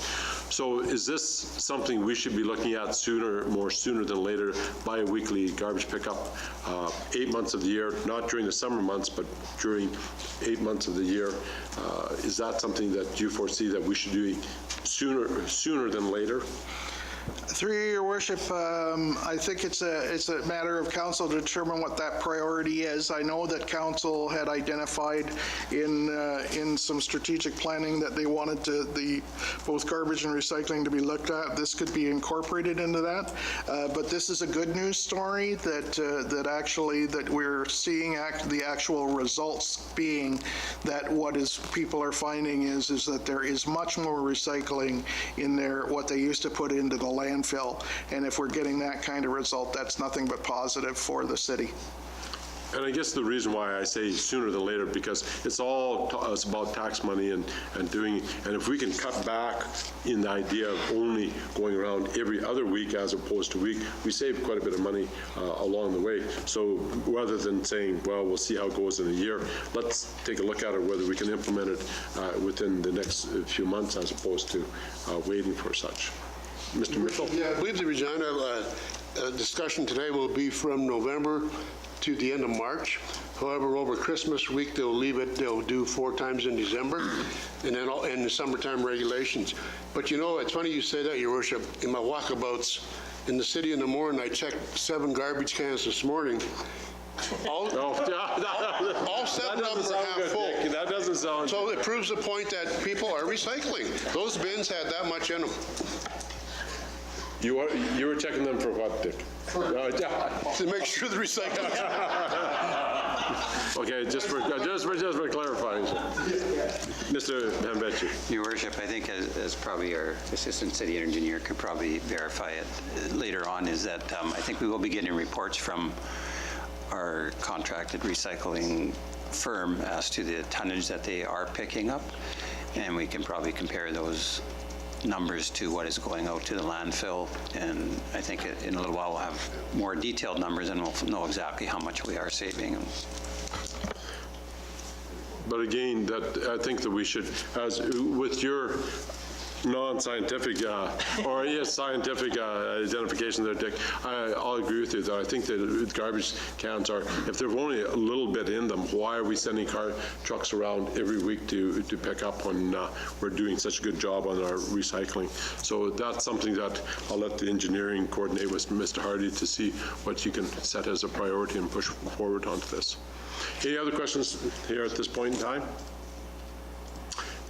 So is this something we should be looking at more sooner than later, bi-weekly garbage pickup, 8 months of the year, not during the summer months, but during 8 months of the year? Is that something that you foresee that we should do sooner than later? Through your worship, I think it's a matter of council to determine what that priority is. I know that council had identified in some strategic planning that they wanted both garbage and recycling to be looked at. This could be incorporated into that. But this is a good news story that we're seeing the actual results being that people are finding is that there is much more recycling in there, what they used to put into the landfill. And if we're getting that kind of result, that's nothing but positive for the city. And I guess the reason why I say sooner than later, because it's about tax money and if we can cut back in the idea of only going around every other week as opposed to week, we save quite a bit of money along the way. So rather than saying, well, we'll see how it goes in a year, let's take a look at it, whether we can implement it within the next few months as opposed to waiting for such. Mr. Mitchell? Yeah, I believe the Regina discussion today will be from November to the end of March. However, over Christmas week, they'll do 4 times in December, and then in the summertime regulations. But you know, it's funny you say that, Your Worship. In my walkabouts in the city in the morning, I checked 7 garbage cans this morning, All No, all that seven of doesn't them are sound half good, full. Dick. That doesn't sound. So it proves the point that people are recycling. Those bins had that much in them. You were checking them for what, Dick? To make sure the recycling. Okay, just for clarifying. Mr. Hambechi. Your worship, I think as probably our assistant city engineer could probably verify it later on, is that I think we will be getting reports from our contracted recycling firm as to the tonnage that they are picking up, and we can probably compare those numbers to what is going out to the landfill, and I think in a little while we'll have more detailed numbers and we'll know exactly how much we are saving. But again, I think that we should, as with your non-scientific, or yes, scientific identification there, Dick, I'll agree with you that I think that garbage cans are, if there's only a little bit in them, why are we sending trucks around every week to pick up when we're doing such a good job on our recycling? So that's something that I'll let the engineering coordinate with Mr. Hardy to see what you can set as a priority and push forward onto this. Any other questions here at this point in time?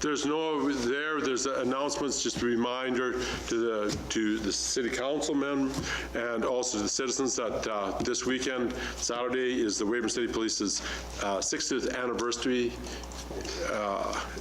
There's there's announcements, just a reminder to the city councilmen and also to the citizens that this weekend, Saturday, is the Weyburn City Police's 60th anniversary.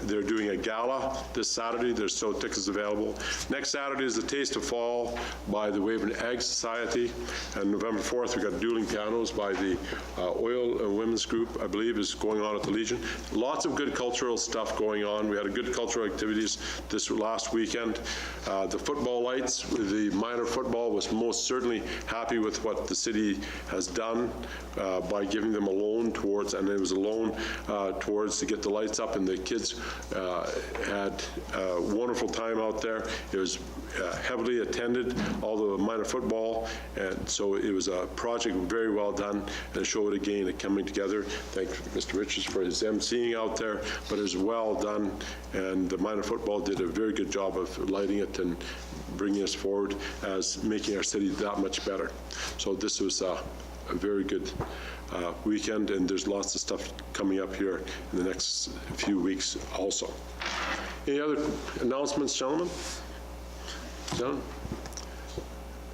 They're doing a gala this Saturday. There's still tickets available. Next Saturday is the Taste of Fall by the Weyburn Ag Society. And November 4th, we got dueling pianos by the Oil and Women's Group, I believe, is going on at the Legion. Lots of good cultural stuff going on. We had a good cultural activities this last weekend. The football lights, the minor football was most certainly happy with what the city has done by giving them a loan towards, and it was a loan towards to get the lights up, and the kids had a wonderful time out there. It was heavily attended, all the minor football, and so it was a project very well done, and it showed again it coming together. Thank Mr. Richards for his emceeing out there, but it was well done, and the minor football did a very good job of lighting it and bringing us forward as making our city that much better. So this was a very good weekend, and there's lots of stuff coming up here in the next few weeks also. Any other announcements, gentlemen? Gentlemen?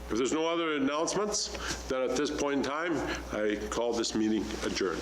If there's no other announcements, then at this point in time, I call this meeting adjourned.